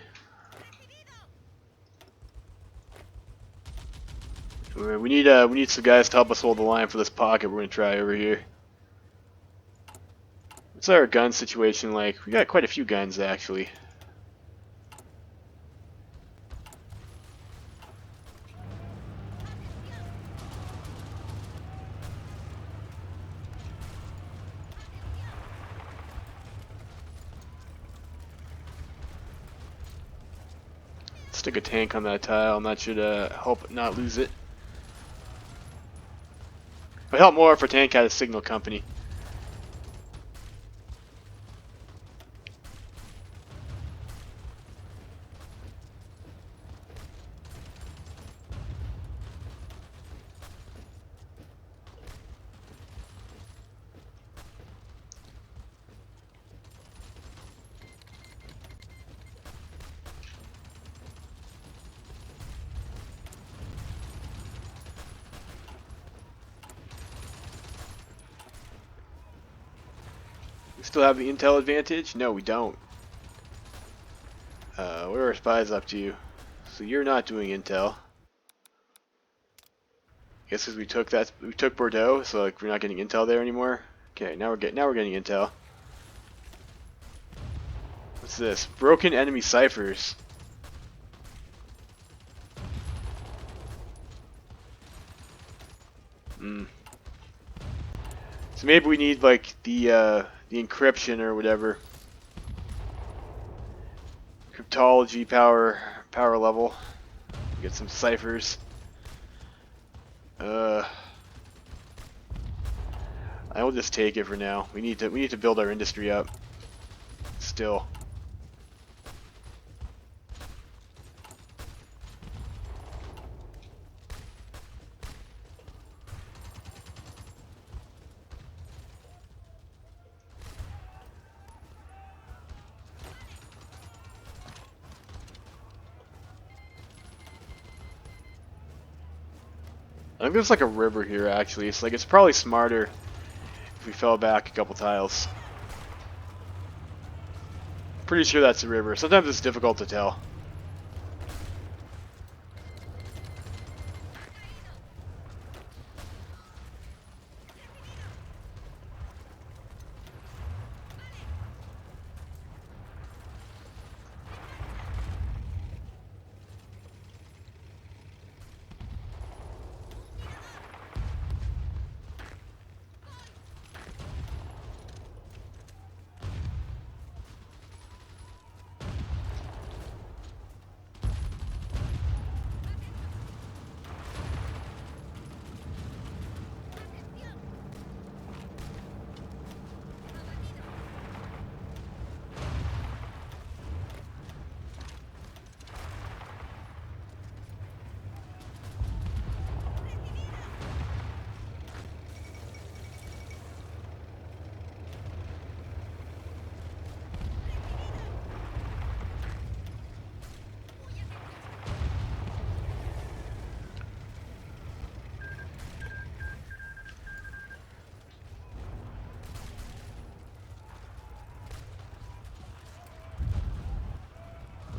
We need some guys to help us hold the line for this pocket we're gonna try over here. What's our gun situation like? We got quite a few guns actually. Stick a tank on that tile, and that should help not lose it. But help more if our tank had a signal company. We still have the intel advantage? No, we don't. What are our spies up to? So you're not doing intel. I guess because we took Bordeaux, so like we're not getting intel there anymore. Okay, now we're getting intel. What's this? Broken enemy ciphers. So maybe we need like the encryption or whatever. Cryptology power level. Get some ciphers. I will just take it for now. We need to build our industry up. Still. I think there's like a river here actually. It's probably smarter if we fell back a couple tiles. Pretty sure that's a river. Sometimes it's difficult to tell.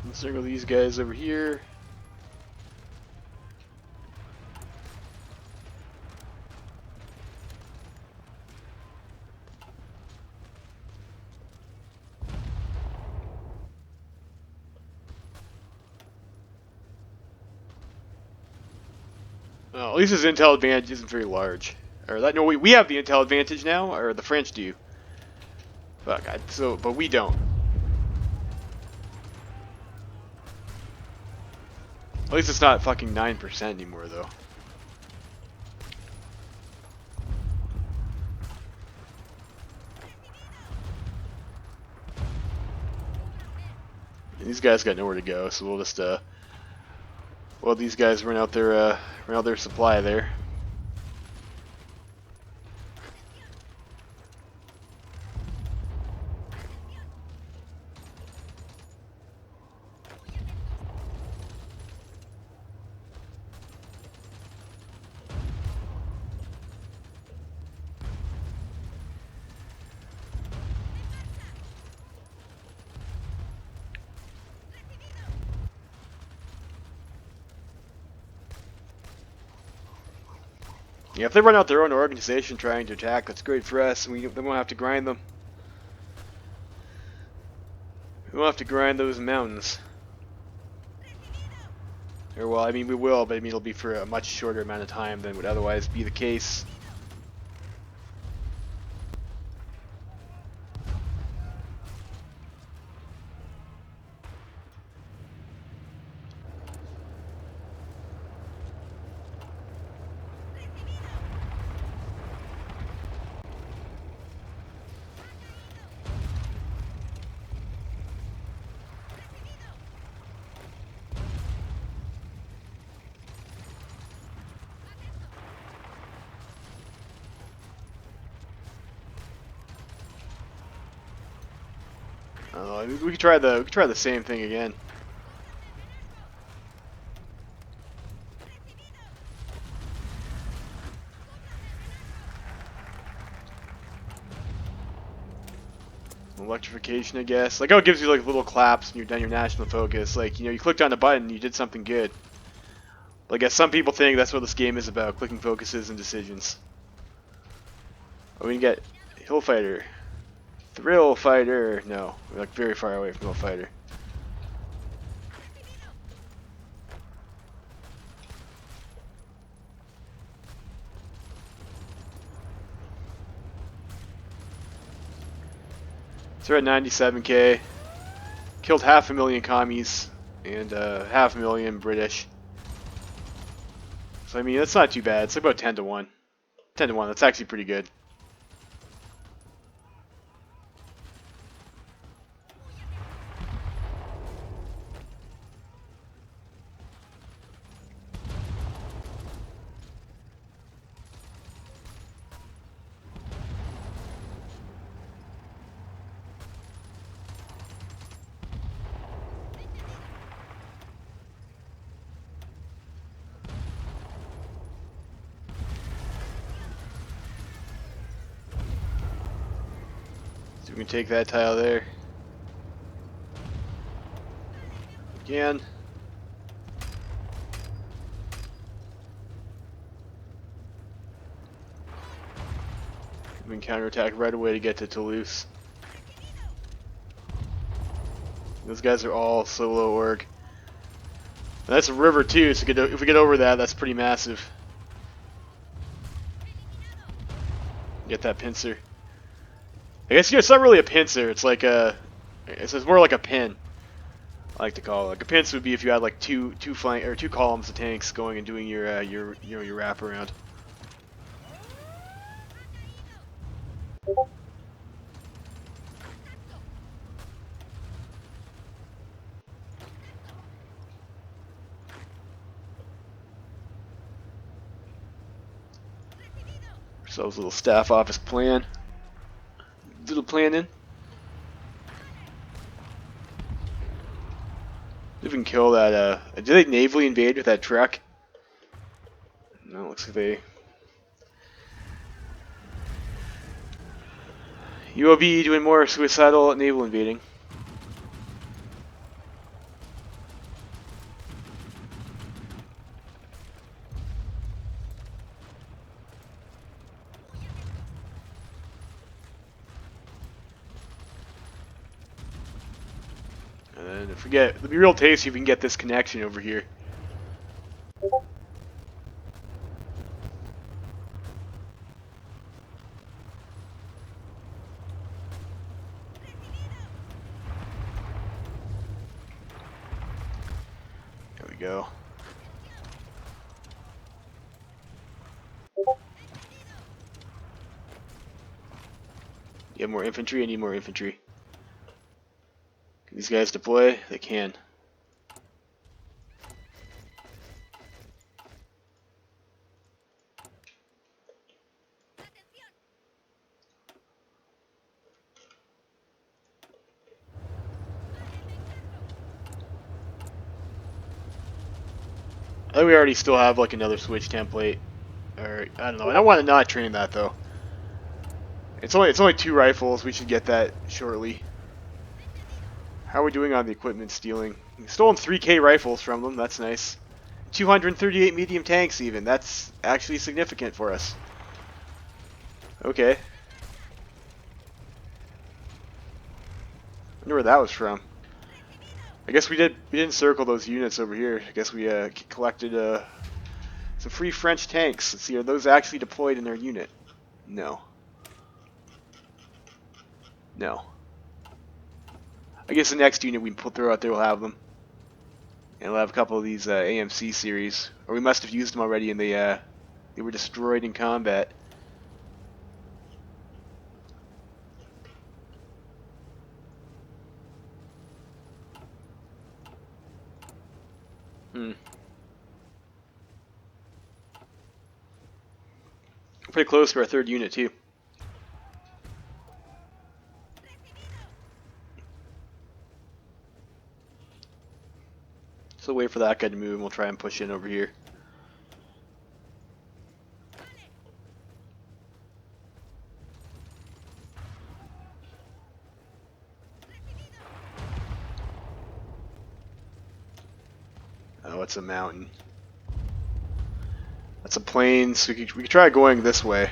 Let's circle these guys over here. Well, at least his intel advantage isn't very large. Or that no, we have the intel advantage now, or the French do. Fuck, but we don't. At least it's not fucking 9% anymore, though. And these guys got nowhere to go, so we'll just well, these guys run out their supply there. Yeah, if they run out their own organization trying to attack, that's great for us, and they won't have to grind them. We won't have to grind those mountains. Or, well, I mean, we will, but I mean, it'll be for a much shorter amount of time than would otherwise be the case. We could try the same thing again. Electrification, I guess. Like, oh, it gives you like little claps when you're done your national focus. Like, you know, you clicked on a button, and you did something good. Like, as some people think, that's what this game is about: clicking focuses and decisions. Oh, we can get Hill Fighter, Thrill Fighter. No, we're like very far away from Hill Fighter. So we're at 97k. Killed 500,000 commies and 500,000 British. So I mean, that's not too bad. It's like about 10 to 1. 10 to 1. That's actually pretty good. So we can take that tile there. Again. We can counterattack right away to get to Toulouse. Those guys are all solo org. And that's a river too, so if we get over that, that's pretty massive. Get that pincer. I guess, you know, it's not really a pincer. It's like it's more like a pin. I like to call it. Like a pincer would be if you had like two columns of tanks going and doing your wraparound. Ourselves a little staff office plan. Little planning. We can kill that. Did they navally invade with that truck? No, it looks like they. UOB doing more suicidal naval invading. And if we get, it'll be real tasty if we can get this connection over here. There we go. You have more infantry? I need more infantry. Can these guys deploy? They can. I think we already still have like another switch template. Or I don't know. I don't want to not train that though. It's only 2 rifles. We should get that shortly. How are we doing on the equipment stealing? We've stolen 3K rifles from them. That's nice. 238 medium tanks even. That's actually significant for us. Okay. Wonder where that was from. I guess we didn't circle those units over here. I guess we collected some free French tanks. Let's see, are those actually deployed in their unit? No. No. I guess the next unit we throw out there will have them. And we'll have a couple of these AMC series. Or we must have used them already and they were destroyed in combat. Pretty close to our third unit too. So wait for that guy to move and we'll try and push in over here. Oh, it's a mountain. That's a plain, so we could try going this way.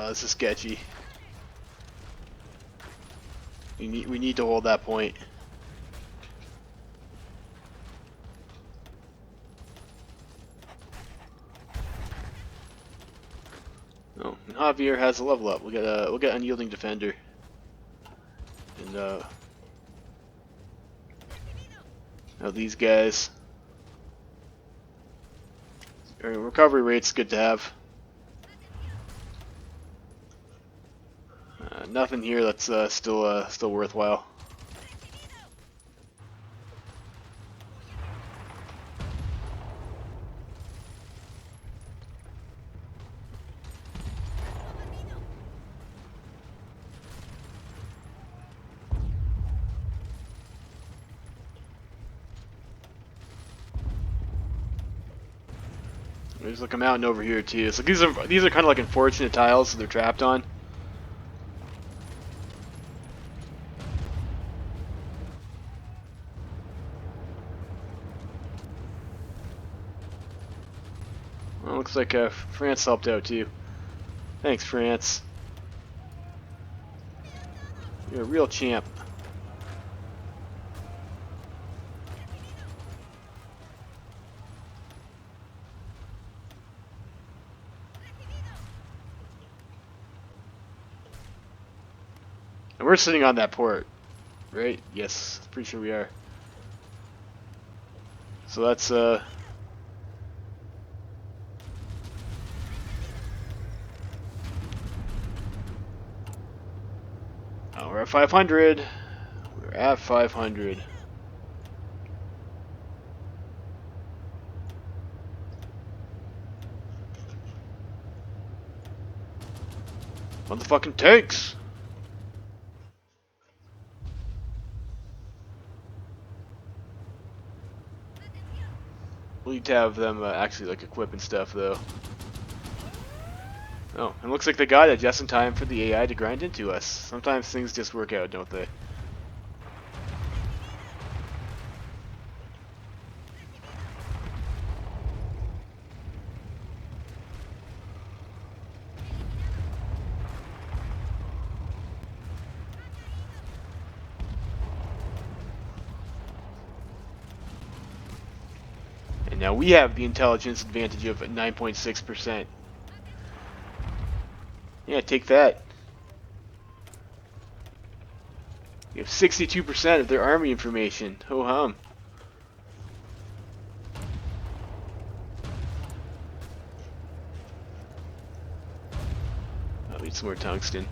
This is sketchy. We need to hold that point. Oh, and Javier has a level up. We'll get unyielding defender. And now these guys. Recovery rate's good to have. Nothing here that's still worthwhile. There's like a mountain over here too. So these are kind of like unfortunate tiles that they're trapped on. Well, looks like France helped out too. Thanks, France. You're a real champ. And we're sitting on that port, right? Yes, pretty sure we are. So that's oh, we're at 500. We're at 500. Motherfucking tanks! We'll need to have them actually like equip and stuff though. Oh, and looks like they got it just in time for the AI to grind into us. Sometimes things just work out, don't they? And now we have the intelligence advantage of 9.6%. Yeah, take that. You have 62% of their army information. Ho hum. I'll need some more tungsten.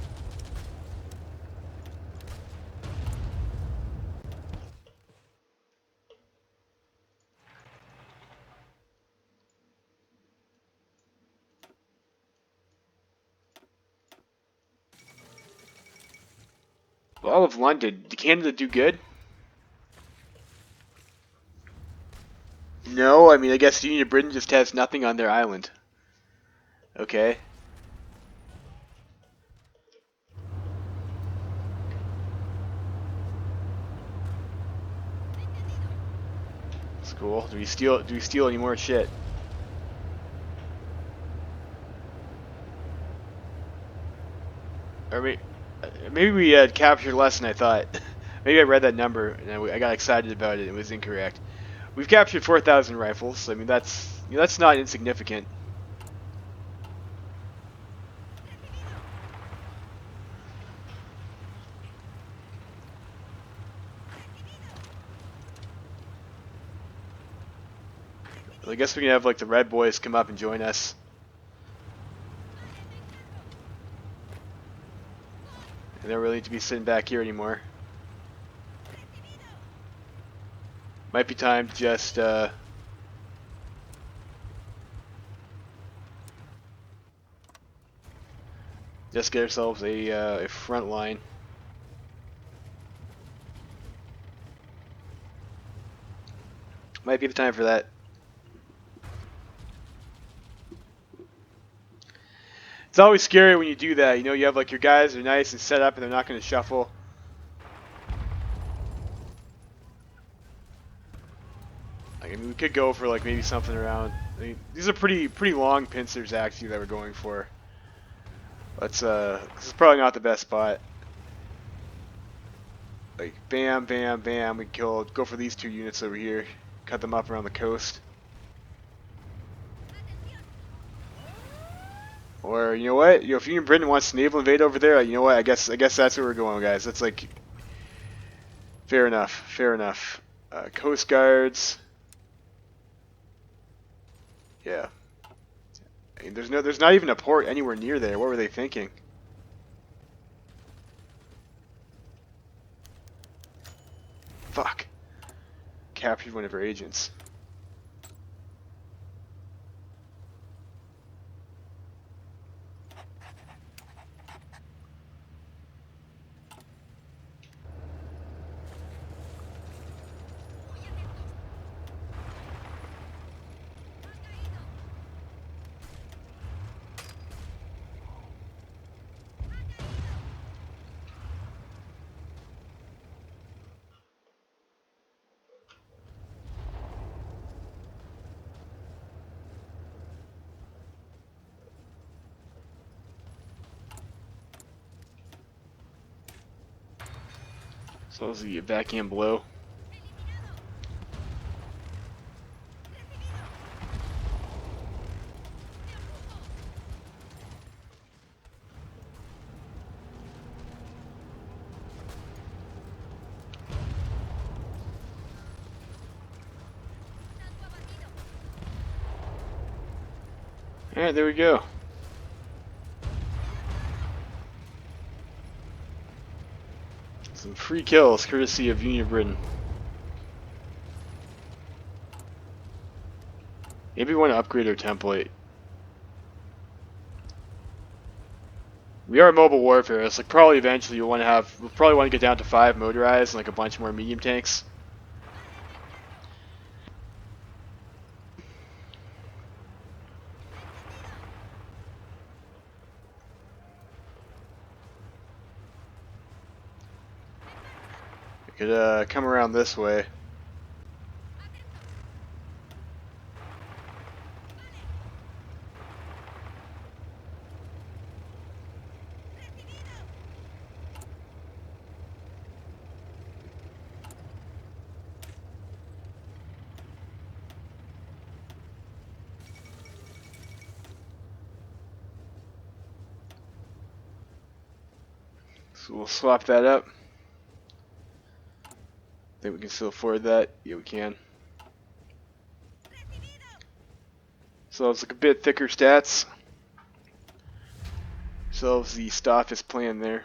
All of London. Did Canada do good? No, I mean, I guess the Union of Britain just has nothing on their island. Okay. That's cool. Do we steal any more shit? Or maybe we had captured less than I thought. Maybe I read that number and I got excited about it. It was incorrect. We've captured 4,000 rifles. I mean, that's not insignificant. I guess we can have like the Red Boys come up and join us. And they don't really need to be sitting back here anymore. Might be time to just get ourselves a front line. Might be the time for that. It's always scary when you do that. You know, you have like your guys are nice and set up and they're not going to shuffle. Like, I mean, we could go for like maybe something around. I mean, these are pretty long pincers actually that we're going for. Let's this is probably not the best spot. Like bam, bam, bam. We go for these two units over here. Cut them up around the coast. Or you know what? You know, if Union Britain wants to naval invade over there, you know what? I guess that's where we're going, guys. That's like fair enough. Fair enough. Coast Guards. Yeah. I mean, there's not even a port anywhere near there. What were they thinking? Fuck. Captured one of our agents. So this is a backhand blow. Alright, there we go. Some free kills, courtesy of Union of Britain. Maybe we want to upgrade our template. We are mobile warfare. It's like probably eventually we'll probably want to get down to 5 motorized and like a bunch more medium tanks. We could come around this way. So we'll swap that up. Think we can still afford that? Yeah, we can. So it's like a bit thicker stats. So the Staffis plan there.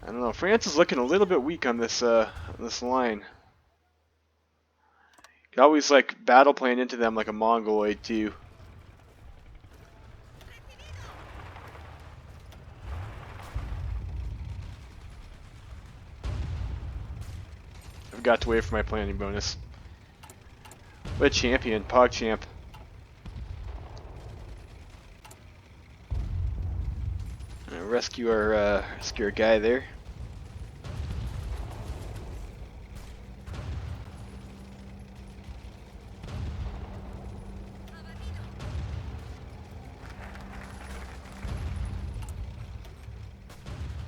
I don't know. France is looking a little bit weak on this line. You can always like battle plan into them like a Mongoloid too. Forgot to wait for my planning bonus. What a champion, PogChamp. Rescue our guy there.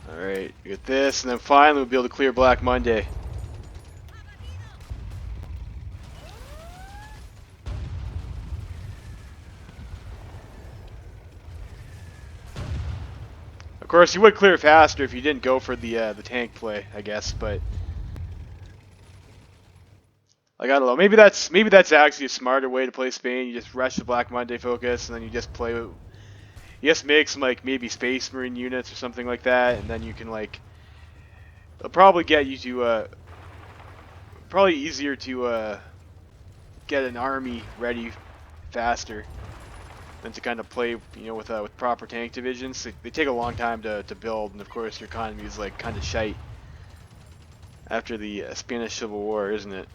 Alright, get this, and then finally we'll be able to clear Black Monday. Of course, you would clear faster if you didn't go for the tank play, I guess, but like, I don't know. Maybe that's actually a smarter way to play Spain. You just rush the Black Monday focus, and then you just play. You just make some like maybe Space Marine units or something like that, and then you can like. It'll probably get you to probably easier to get an army ready faster than to kind of play, you know, with proper tank divisions. They take a long time to build, and of course your economy is like kind of shite after the Spanish Civil War, isn't it?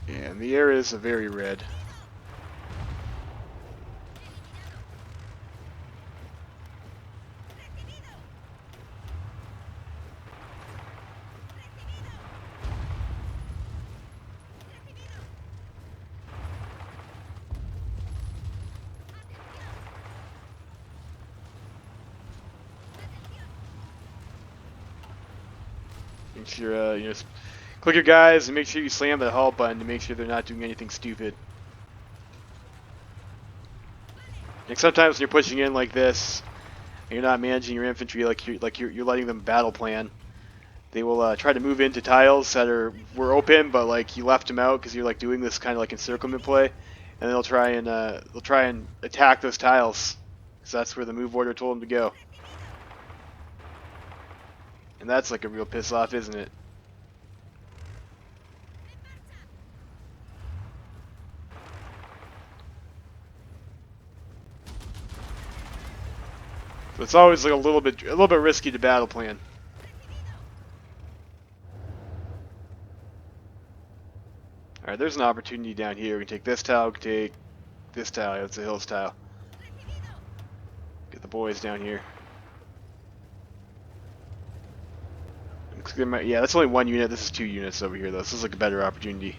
Yeah, and the air is a very red. Make sure you know, click your guys and make sure you slam that halt button to make sure they're not doing anything stupid. Like sometimes when you're pushing in like this, and you're not managing your infantry like you're letting them battle plan, they will try to move into tiles that were open, but like you left them out because you're like doing this kind of like encirclement play, and they'll try and attack those tiles because that's where the move order told them to go. And that's like a real piss off, isn't it? So it's always like a little bit risky to battle plan. Alright, there's an opportunity down here. We can take this tile, we can take this tile, that's a hills tile. Get the boys down here. Yeah, that's only one unit. This is 2 units over here, though. This is like a better opportunity.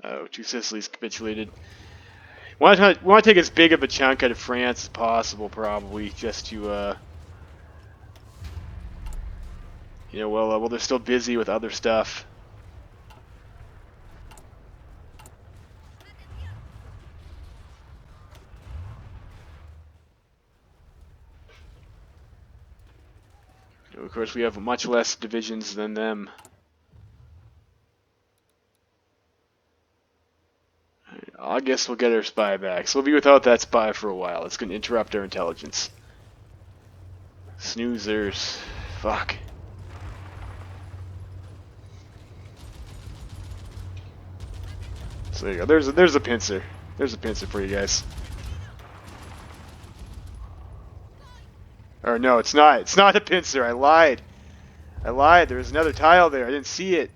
Oh, 2 Sicilies capitulated. We want to take as big of a chunk out of France as possible, probably, just to, you know, well, they're still busy with other stuff. Of course, we have much less divisions than them. I guess we'll get our spy back. So we'll be without that spy for a while. It's going to interrupt our intelligence. Snoozers. Fuck. So there you go. There's a pincer. There's a pincer for you guys. Or no, it's not. It's not a pincer. I lied. There was another tile there. I didn't see it.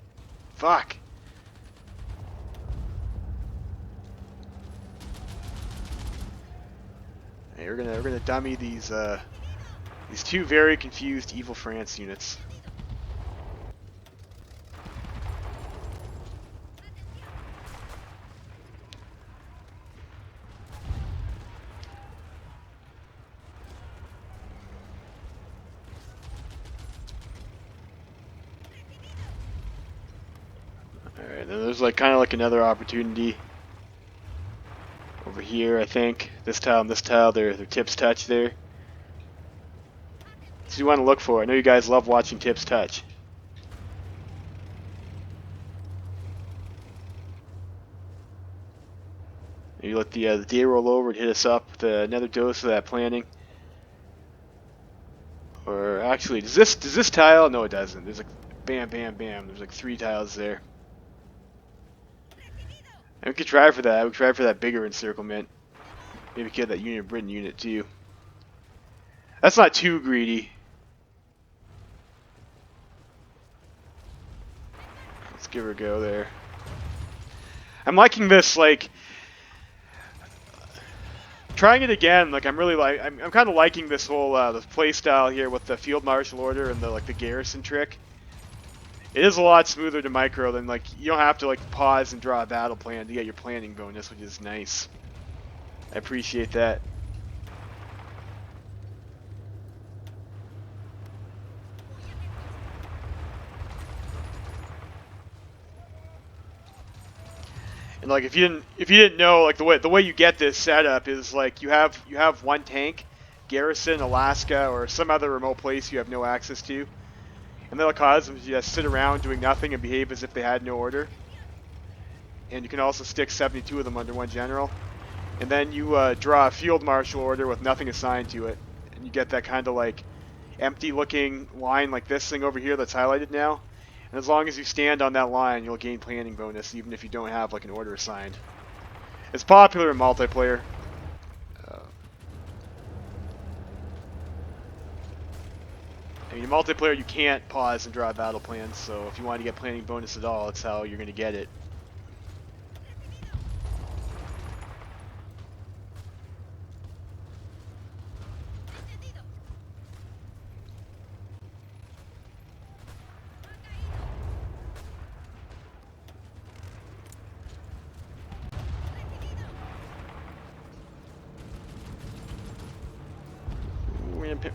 Fuck. Hey, we're gonna dummy these 2 very confused evil France units. Alright, then there's like kind of like another opportunity over here, I think. This tile and this tile, their tips touch there. So you want to look for. I know you guys love watching tips touch. You let the day roll over and hit us up with another dose of that planning. Or actually, does this tile? No, it doesn't. There's like bam, bam, bam. There's like 3 tiles there. And we could try for that. We could try for that bigger encirclement. Maybe get that Union Britain unit too. That's not too greedy. Let's give her a go there. I'm liking this, like, trying it again. Like, I'm really like, I'm kind of liking this whole this play style here with the field marshal order and the garrison trick. It is a lot smoother to micro than, like, you don't have to like pause and draw a battle plan to get your planning bonus, which is nice. I appreciate that. And like if you didn't know, like the way you get this setup is like you have one tank, garrison, Alaska, or some other remote place you have no access to, and that'll cause them to just sit around doing nothing and behave as if they had no order. And you can also stick 72 of them under one general, and then you draw a field marshal order with nothing assigned to it, and you get that kind of like empty looking line like this thing over here that's highlighted now. And as long as you stand on that line, you'll gain planning bonus, even if you don't have like an order assigned. It's popular in multiplayer. I mean, in multiplayer you can't pause and draw battle plans, so if you want to get planning bonus at all, that's how you're going to get it.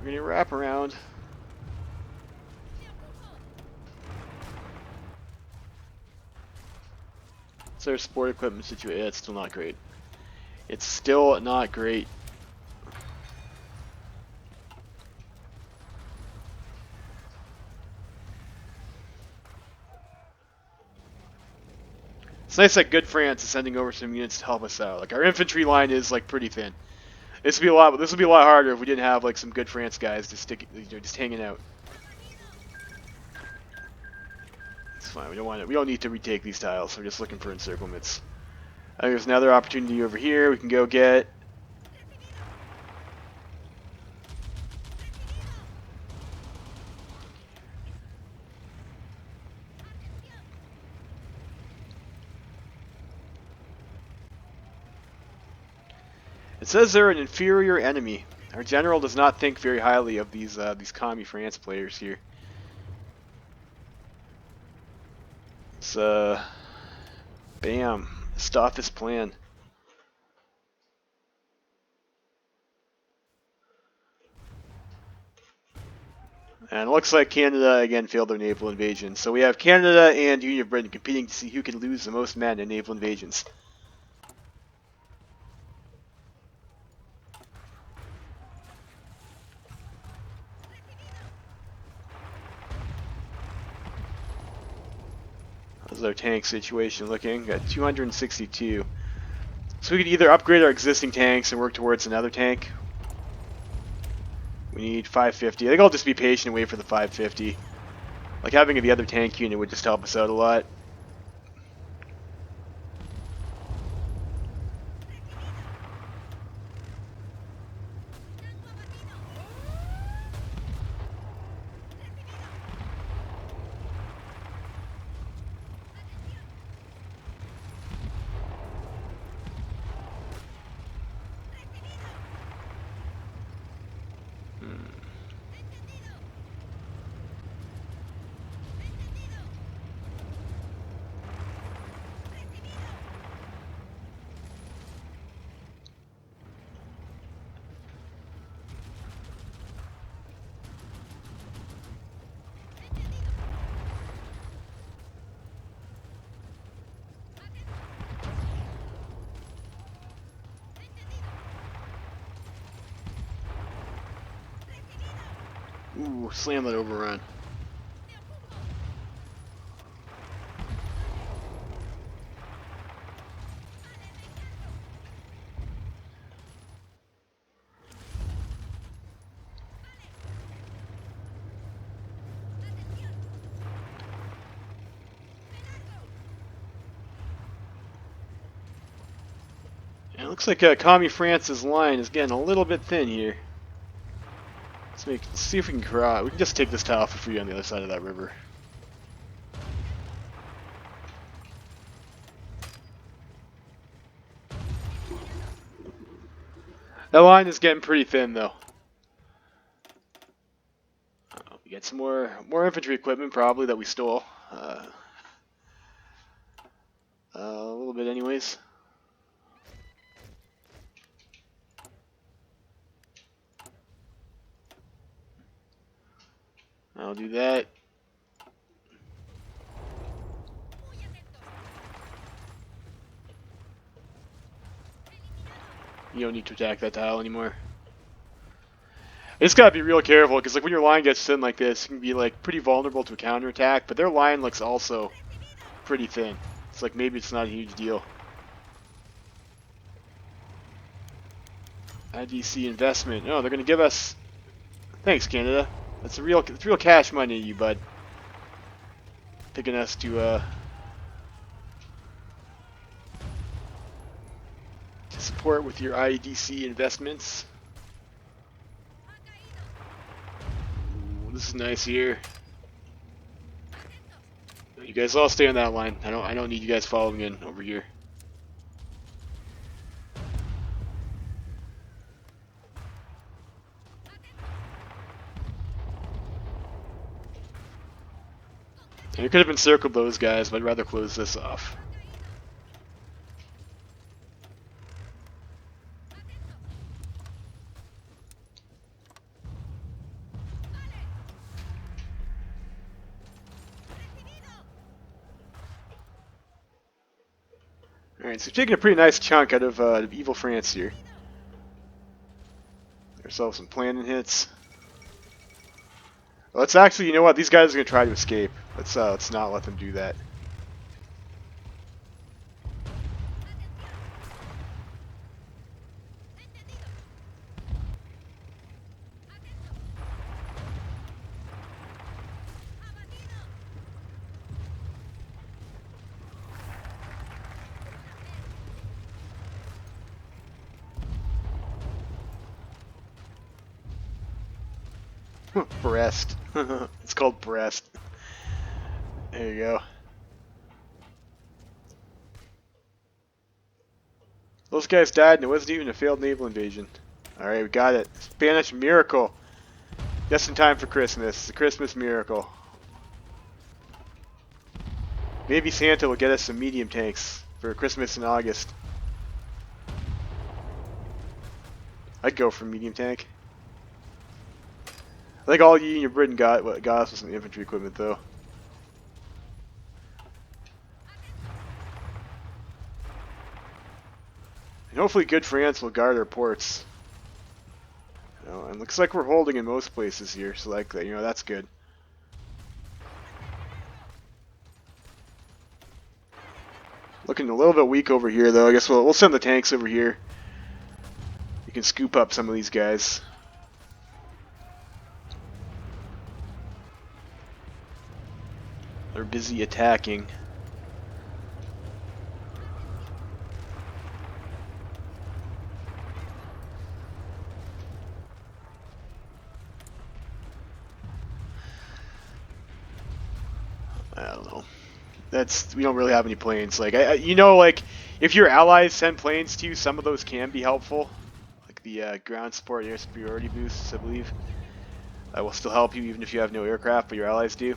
We're gonna wrap around. It's our sport equipment situation. Yeah, it's still not great. It's still not great. It's nice that Good France is sending over some units to help us out. Like our infantry line is like pretty thin. This would be a lot harder if we didn't have like some Good France guys just hanging out. It's fine. We don't need to retake these tiles. We're just looking for encirclements. There's another opportunity over here we can go get. It says they're an inferior enemy. Our general does not think very highly of these commie France players here. It's bam, stop this plan. And it looks like Canada again failed their naval invasion. So we have Canada and Union of Britain competing to see who can lose the most men in naval invasions. How's our tank situation looking? Got 262. So we could either upgrade our existing tanks and work towards another tank. We need 550. I think I'll just be patient and wait for the 550. Like having the other tank unit would just help us out a lot. Ooh, slam that overrun. And it looks like Commie France's line is getting a little bit thin here. Let's see if we can cross. We can just take this tile for free on the other side of that river. That line is getting pretty thin, though. We get some more infantry equipment, probably, that we stole. A little bit, anyways. I'll do that. You don't need to attack that tile anymore. You just gotta be real careful, because like when your line gets thin like this, you can be like pretty vulnerable to a counterattack, but their line looks also pretty thin. It's like maybe it's not a huge deal. IDC investment. Oh, they're gonna give us. Thanks, Canada. It's real cash money, you bud. Picking us to support with your IDC investments. Ooh, this is nice here. You guys all stay on that line. I don't need you guys following in over here. And we could have encircled those guys, but I'd rather close this off. Alright, so we're taking a pretty nice chunk out of evil France here. Ourselves some planning hits. Let's actually, you know what? These guys are gonna try to escape. Let's not let them do that. Brest. It's called Brest. There you go. Those guys died and it wasn't even a failed naval invasion. Alright, we got it. Spanish miracle. Just in time for Christmas. It's a Christmas miracle. Maybe Santa will get us some medium tanks for Christmas in August. I'd go for medium tank. I think all you and your Britain got us was some infantry equipment, though. And hopefully good France will guard our ports. You know, and looks like we're holding in most places here, so like, you know, that's good. Looking a little bit weak over here, though. I guess we'll send the tanks over here. You can scoop up some of these guys. They're busy attacking. I don't know. We don't really have any planes. Like you know, like if your allies send planes to you, some of those can be helpful. Like the ground support air superiority boosts, I believe. That will still help you even if you have no aircraft, but your allies do.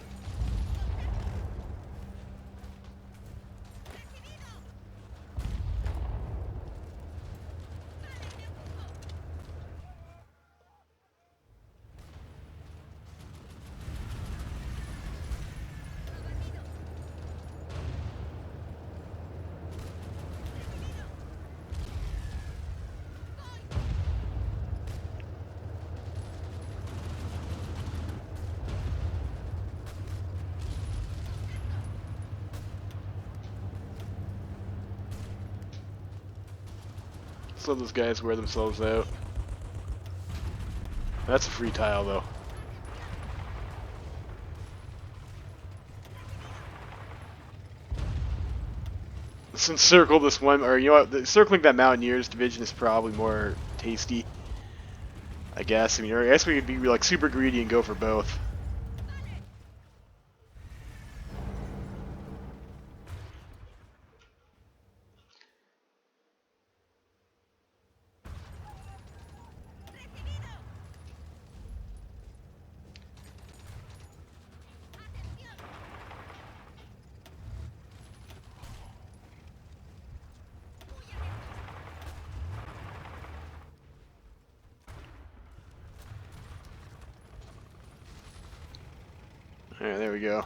Let's let those guys wear themselves out. That's a free tile, though. Let's encircle this one, or you know what? Circling that Mountaineers division is probably more tasty, I guess. I mean, I guess we could be like super greedy and go for both. Alright, there we go.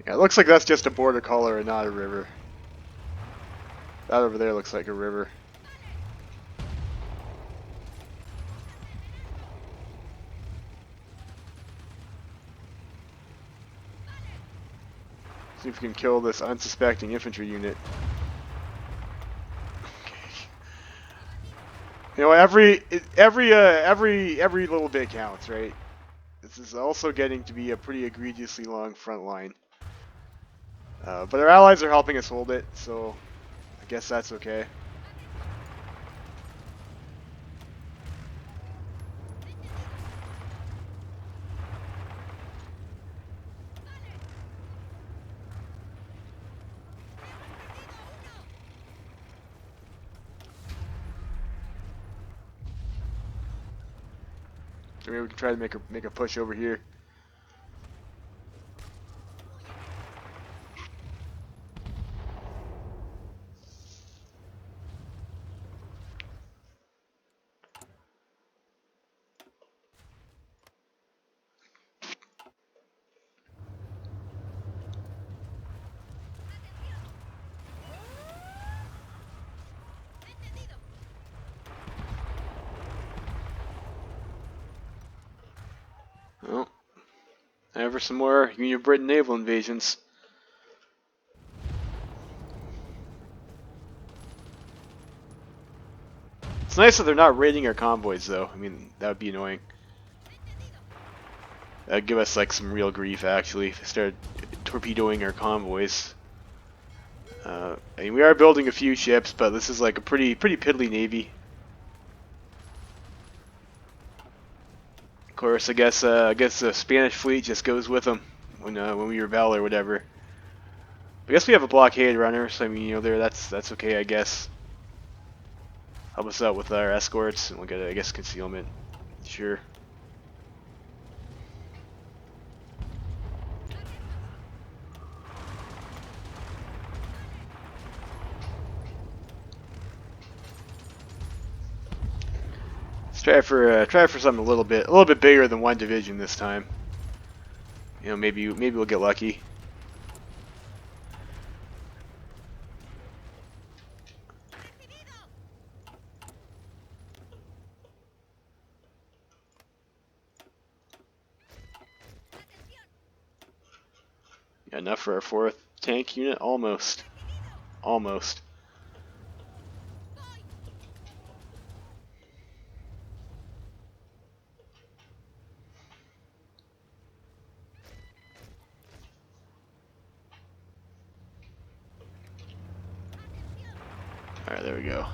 Yeah, it looks like that's just a border collar and not a river. That over there looks like a river. See if we can kill this unsuspecting infantry unit. You know, every little bit counts, right? This is also getting to be a pretty egregiously long front line. But our allies are helping us hold it, so I guess that's okay. So maybe we can try to make a push over here. Well, ever some more Union of Britain naval invasions. It's nice that they're not raiding our convoys, though. I mean, that would be annoying. That'd give us like some real grief, actually, if they started torpedoing our convoys. I mean, we are building a few ships, but this is like a pretty piddly navy. Of course, I guess the Spanish fleet just goes with them when we rebel or whatever. I guess we have a blockade runner, so I mean, you know, that's okay, I guess. Help us out with our escorts, and we'll get, I guess, concealment. Sure. Let's try for something a little bit bigger than one division this time. You know, maybe we'll get lucky. Yeah, enough for our 4th tank unit, almost. Almost. Alright, there we go.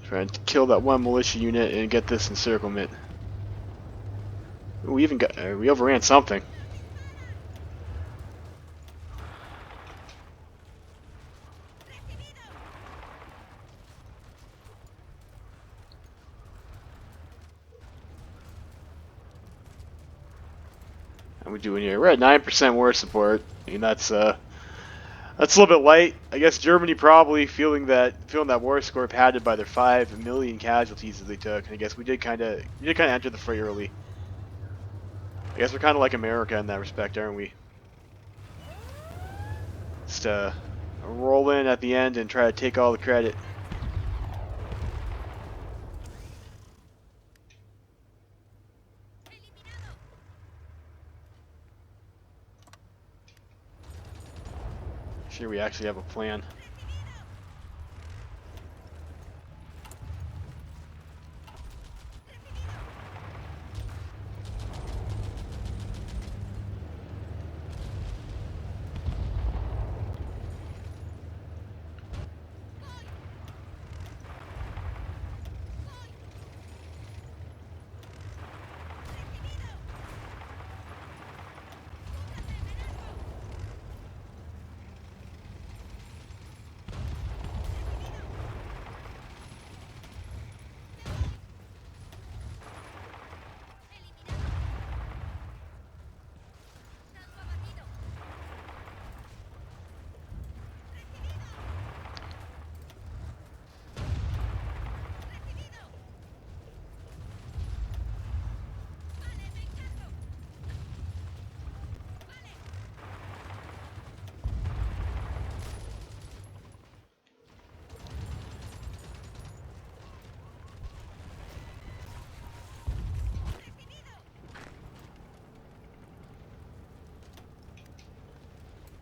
Trying to kill that one militia unit and get this encirclement. We even got, we overran something. How we doing here? We're at 9% war support. I mean, that's a little bit light. I guess Germany probably feeling that war score padded by their 5 million casualties that they took. And I guess we did kind of enter the fray early. I guess we're kind of like America in that respect, aren't we? Just roll in at the end and try to take all the credit. sure we actually have a plan.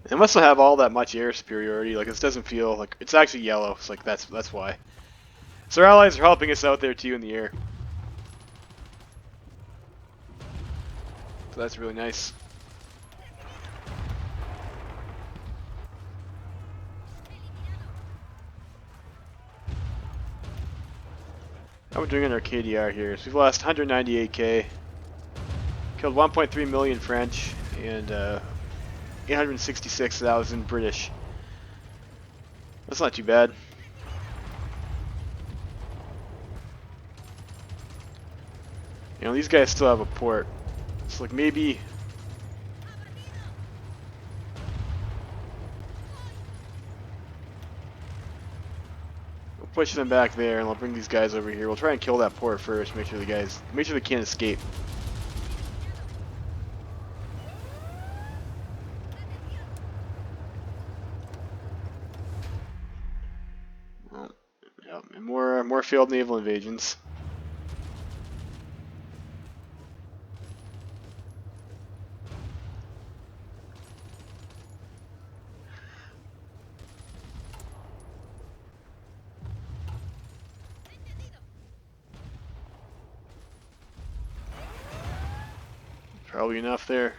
It must not have all that much air superiority. Like, this doesn't feel like it's actually yellow. It's like that's why. So our allies are helping us out there too in the air. So that's really nice. How are we doing in our KDR here? So we've lost 198k, killed 1.3 million French, and 866,000 British. That's not too bad. You know, these guys still have a port. It's like maybe... we'll push them back there and we'll bring these guys over here. We'll try and kill that port first, make sure they can't escape. Well, yeah, and more failed naval invasions. Probably enough there.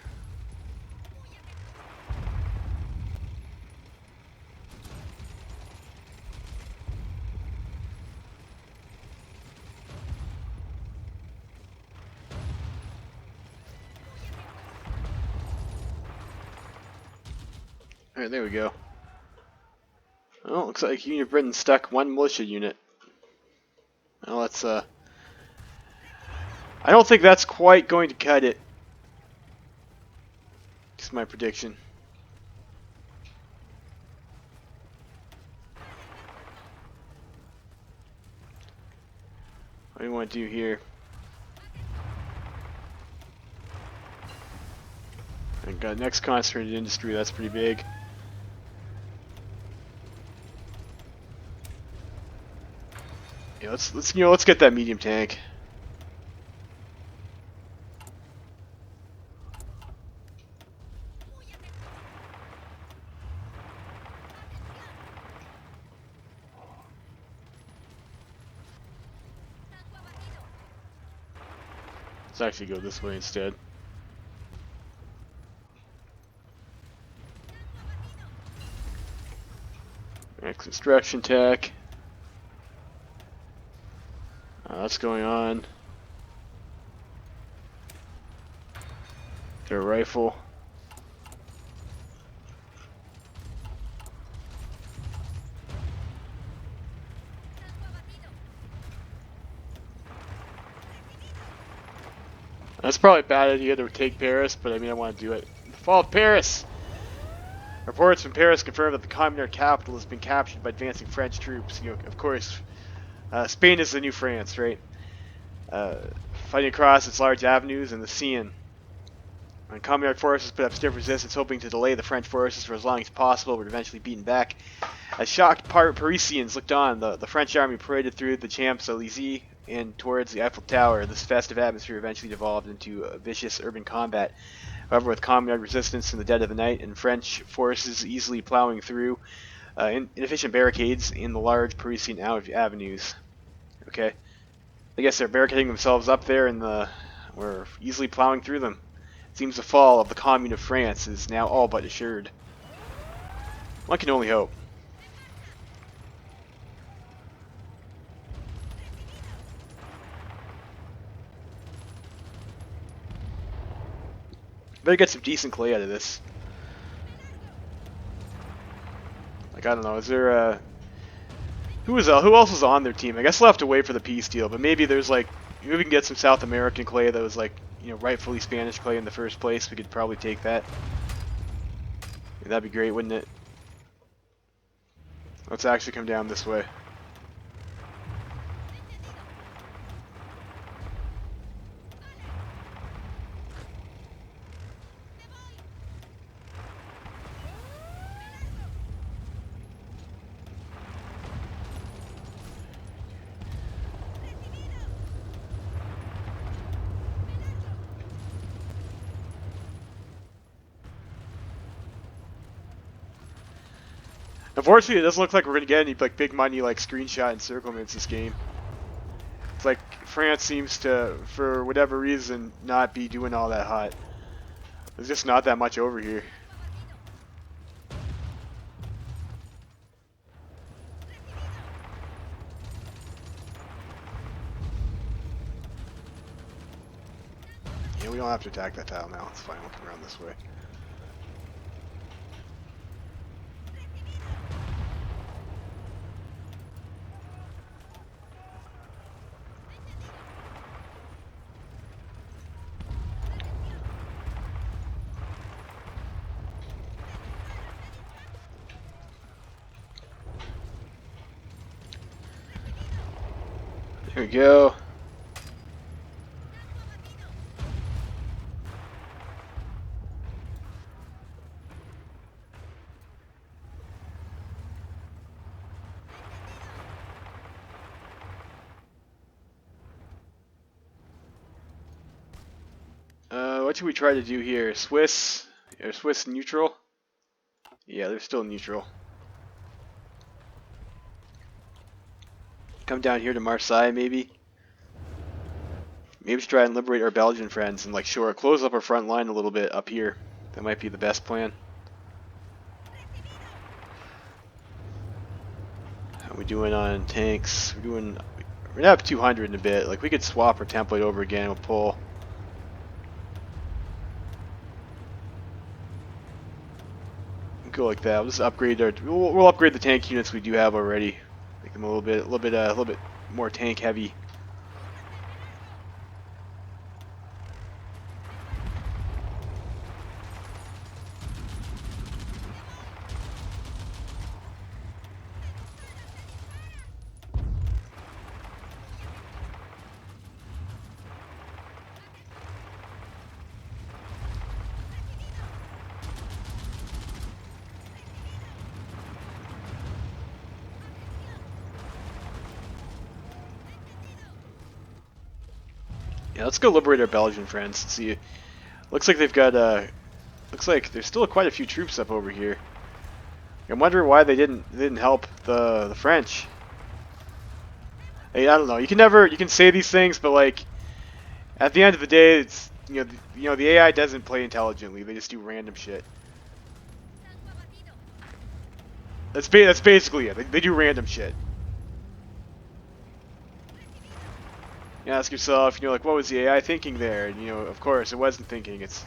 Alright, there we go. Well, looks like Union of Britain stuck one militia unit. Well, that's I don't think that's quite going to cut it. Just my prediction. What do you want to do here? And got next concentrated industry. That's pretty big. Yeah, let's get that medium tank. Let's actually go this way instead. Next extraction tech. That's going on. Their rifle. That's probably a bad idea to take Paris, but I mean, I want to do it. The fall of Paris! Reports from Paris confirm that the communist capital has been captured by advancing French troops. You know, of course, Spain is the new France, right? Fighting across its large avenues and the Seine. When communist forces put up stiff resistance, hoping to delay the French forces for as long as possible, were eventually beaten back. As shocked Parisians looked on, the French army paraded through the Champs-Élysées and towards the Eiffel Tower. This festive atmosphere eventually devolved into a vicious urban combat. However, with communist resistance in the dead of the night and French forces easily plowing through inefficient barricades in the large Parisian avenues. Okay, I guess they're barricading themselves up there, and we're easily plowing through them. It seems the fall of the Commune of France is now all but assured. One can only hope. Better get some decent clay out of this. Like, I don't know, is there who else was on their team? I guess we'll have to wait for the peace deal, but maybe there's like, maybe we can get some South American clay that was like, you know, rightfully Spanish clay in the first place. We could probably take that. That'd be great, wouldn't it? Let's actually come down this way. Unfortunately, it doesn't look like we're going to get any like big money like screenshot encirclements this game. It's like France seems to, for whatever reason, not be doing all that hot. There's just not that much over here. Yeah, we don't have to attack that tile now. It's fine. We'll come around this way. Here we go. What should we try to do here? Swiss? Are Swiss neutral? Yeah, they're still neutral. Come down here to Marseille, maybe? Maybe try and liberate our Belgian friends and, like, sure, close up our front line a little bit up here. That might be the best plan. How are we doing on tanks? We're gonna have 200 in a bit. Like, we could swap our template over again. We'll pull. Go like that. We'll just upgrade our. We'll upgrade the tank units we do have already. Make them a little bit more tank heavy. Yeah, let's go liberate our Belgian friends. See, looks like they've got looks like there's still quite a few troops up over here. I'm wondering why they didn't help the French. I don't know. You can say these things, but like at the end of the day, it's you know the AI doesn't play intelligently. They just do random shit. That's basically it. They do random shit. You ask yourself, you know, like, what was the AI thinking there? And, you know, of course, it wasn't thinking. It's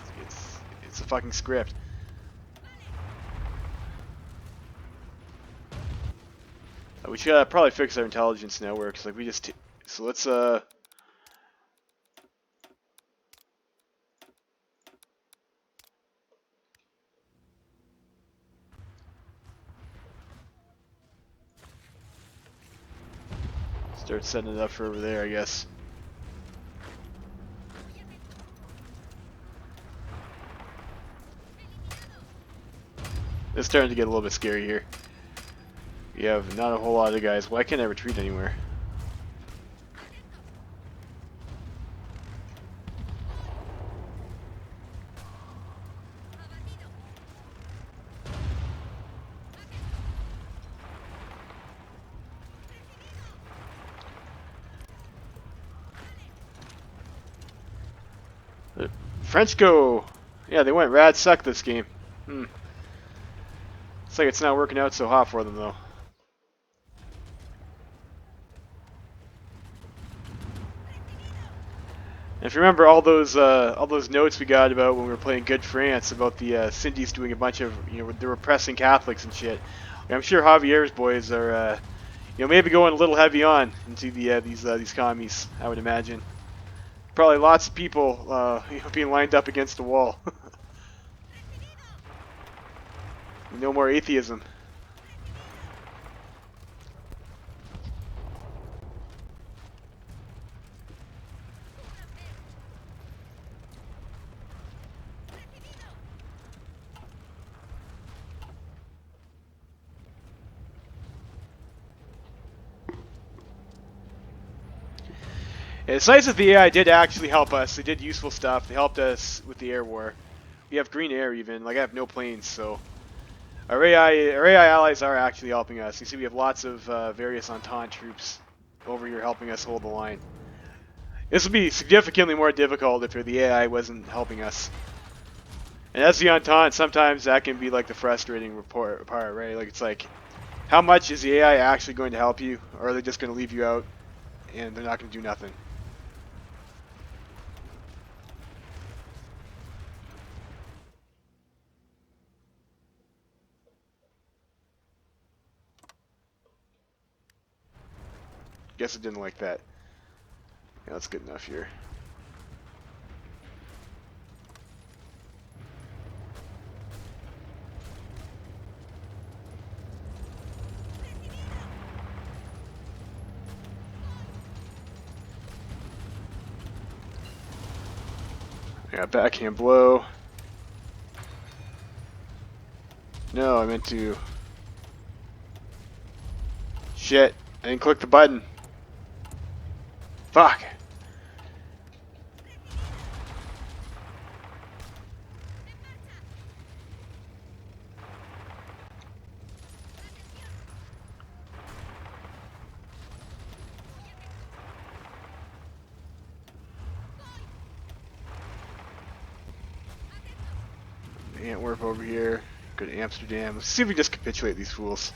a fucking script. We should probably fix our intelligence networks. Like, so let's start setting it up for over there, I guess. It's starting to get a little bit scary here. We have not a whole lot of guys. Why can't I retreat anywhere? French go! Yeah, they went rad suck this game. It's like it's not working out so hot for them though. And if you remember all those notes we got about when we were playing Good France about the Sindis doing a bunch of they were repressing Catholics and shit. I'm sure Javier's boys are maybe going a little heavy on into these commies. I would imagine. Probably lots of people being lined up against the wall. No more atheism. It's nice that the AI did actually help us. They did useful stuff. They helped us with the air war. We have green air even. Like I have no planes, so our AI allies are actually helping us. You see, we have lots of various Entente troops over here helping us hold the line. This would be significantly more difficult if the AI wasn't helping us. And as the Entente, sometimes that can be like the frustrating part, right? Like it's like, how much is the AI actually going to help you, or are they just going to leave you out and they're not going to do nothing? Guess it didn't like that. Yeah, that's good enough here. Yeah, backhand blow. No, I meant to. Shit, I didn't click the button. Fuck. Antwerp over here. Go to Amsterdam. Let's see if we just capitulate these fools.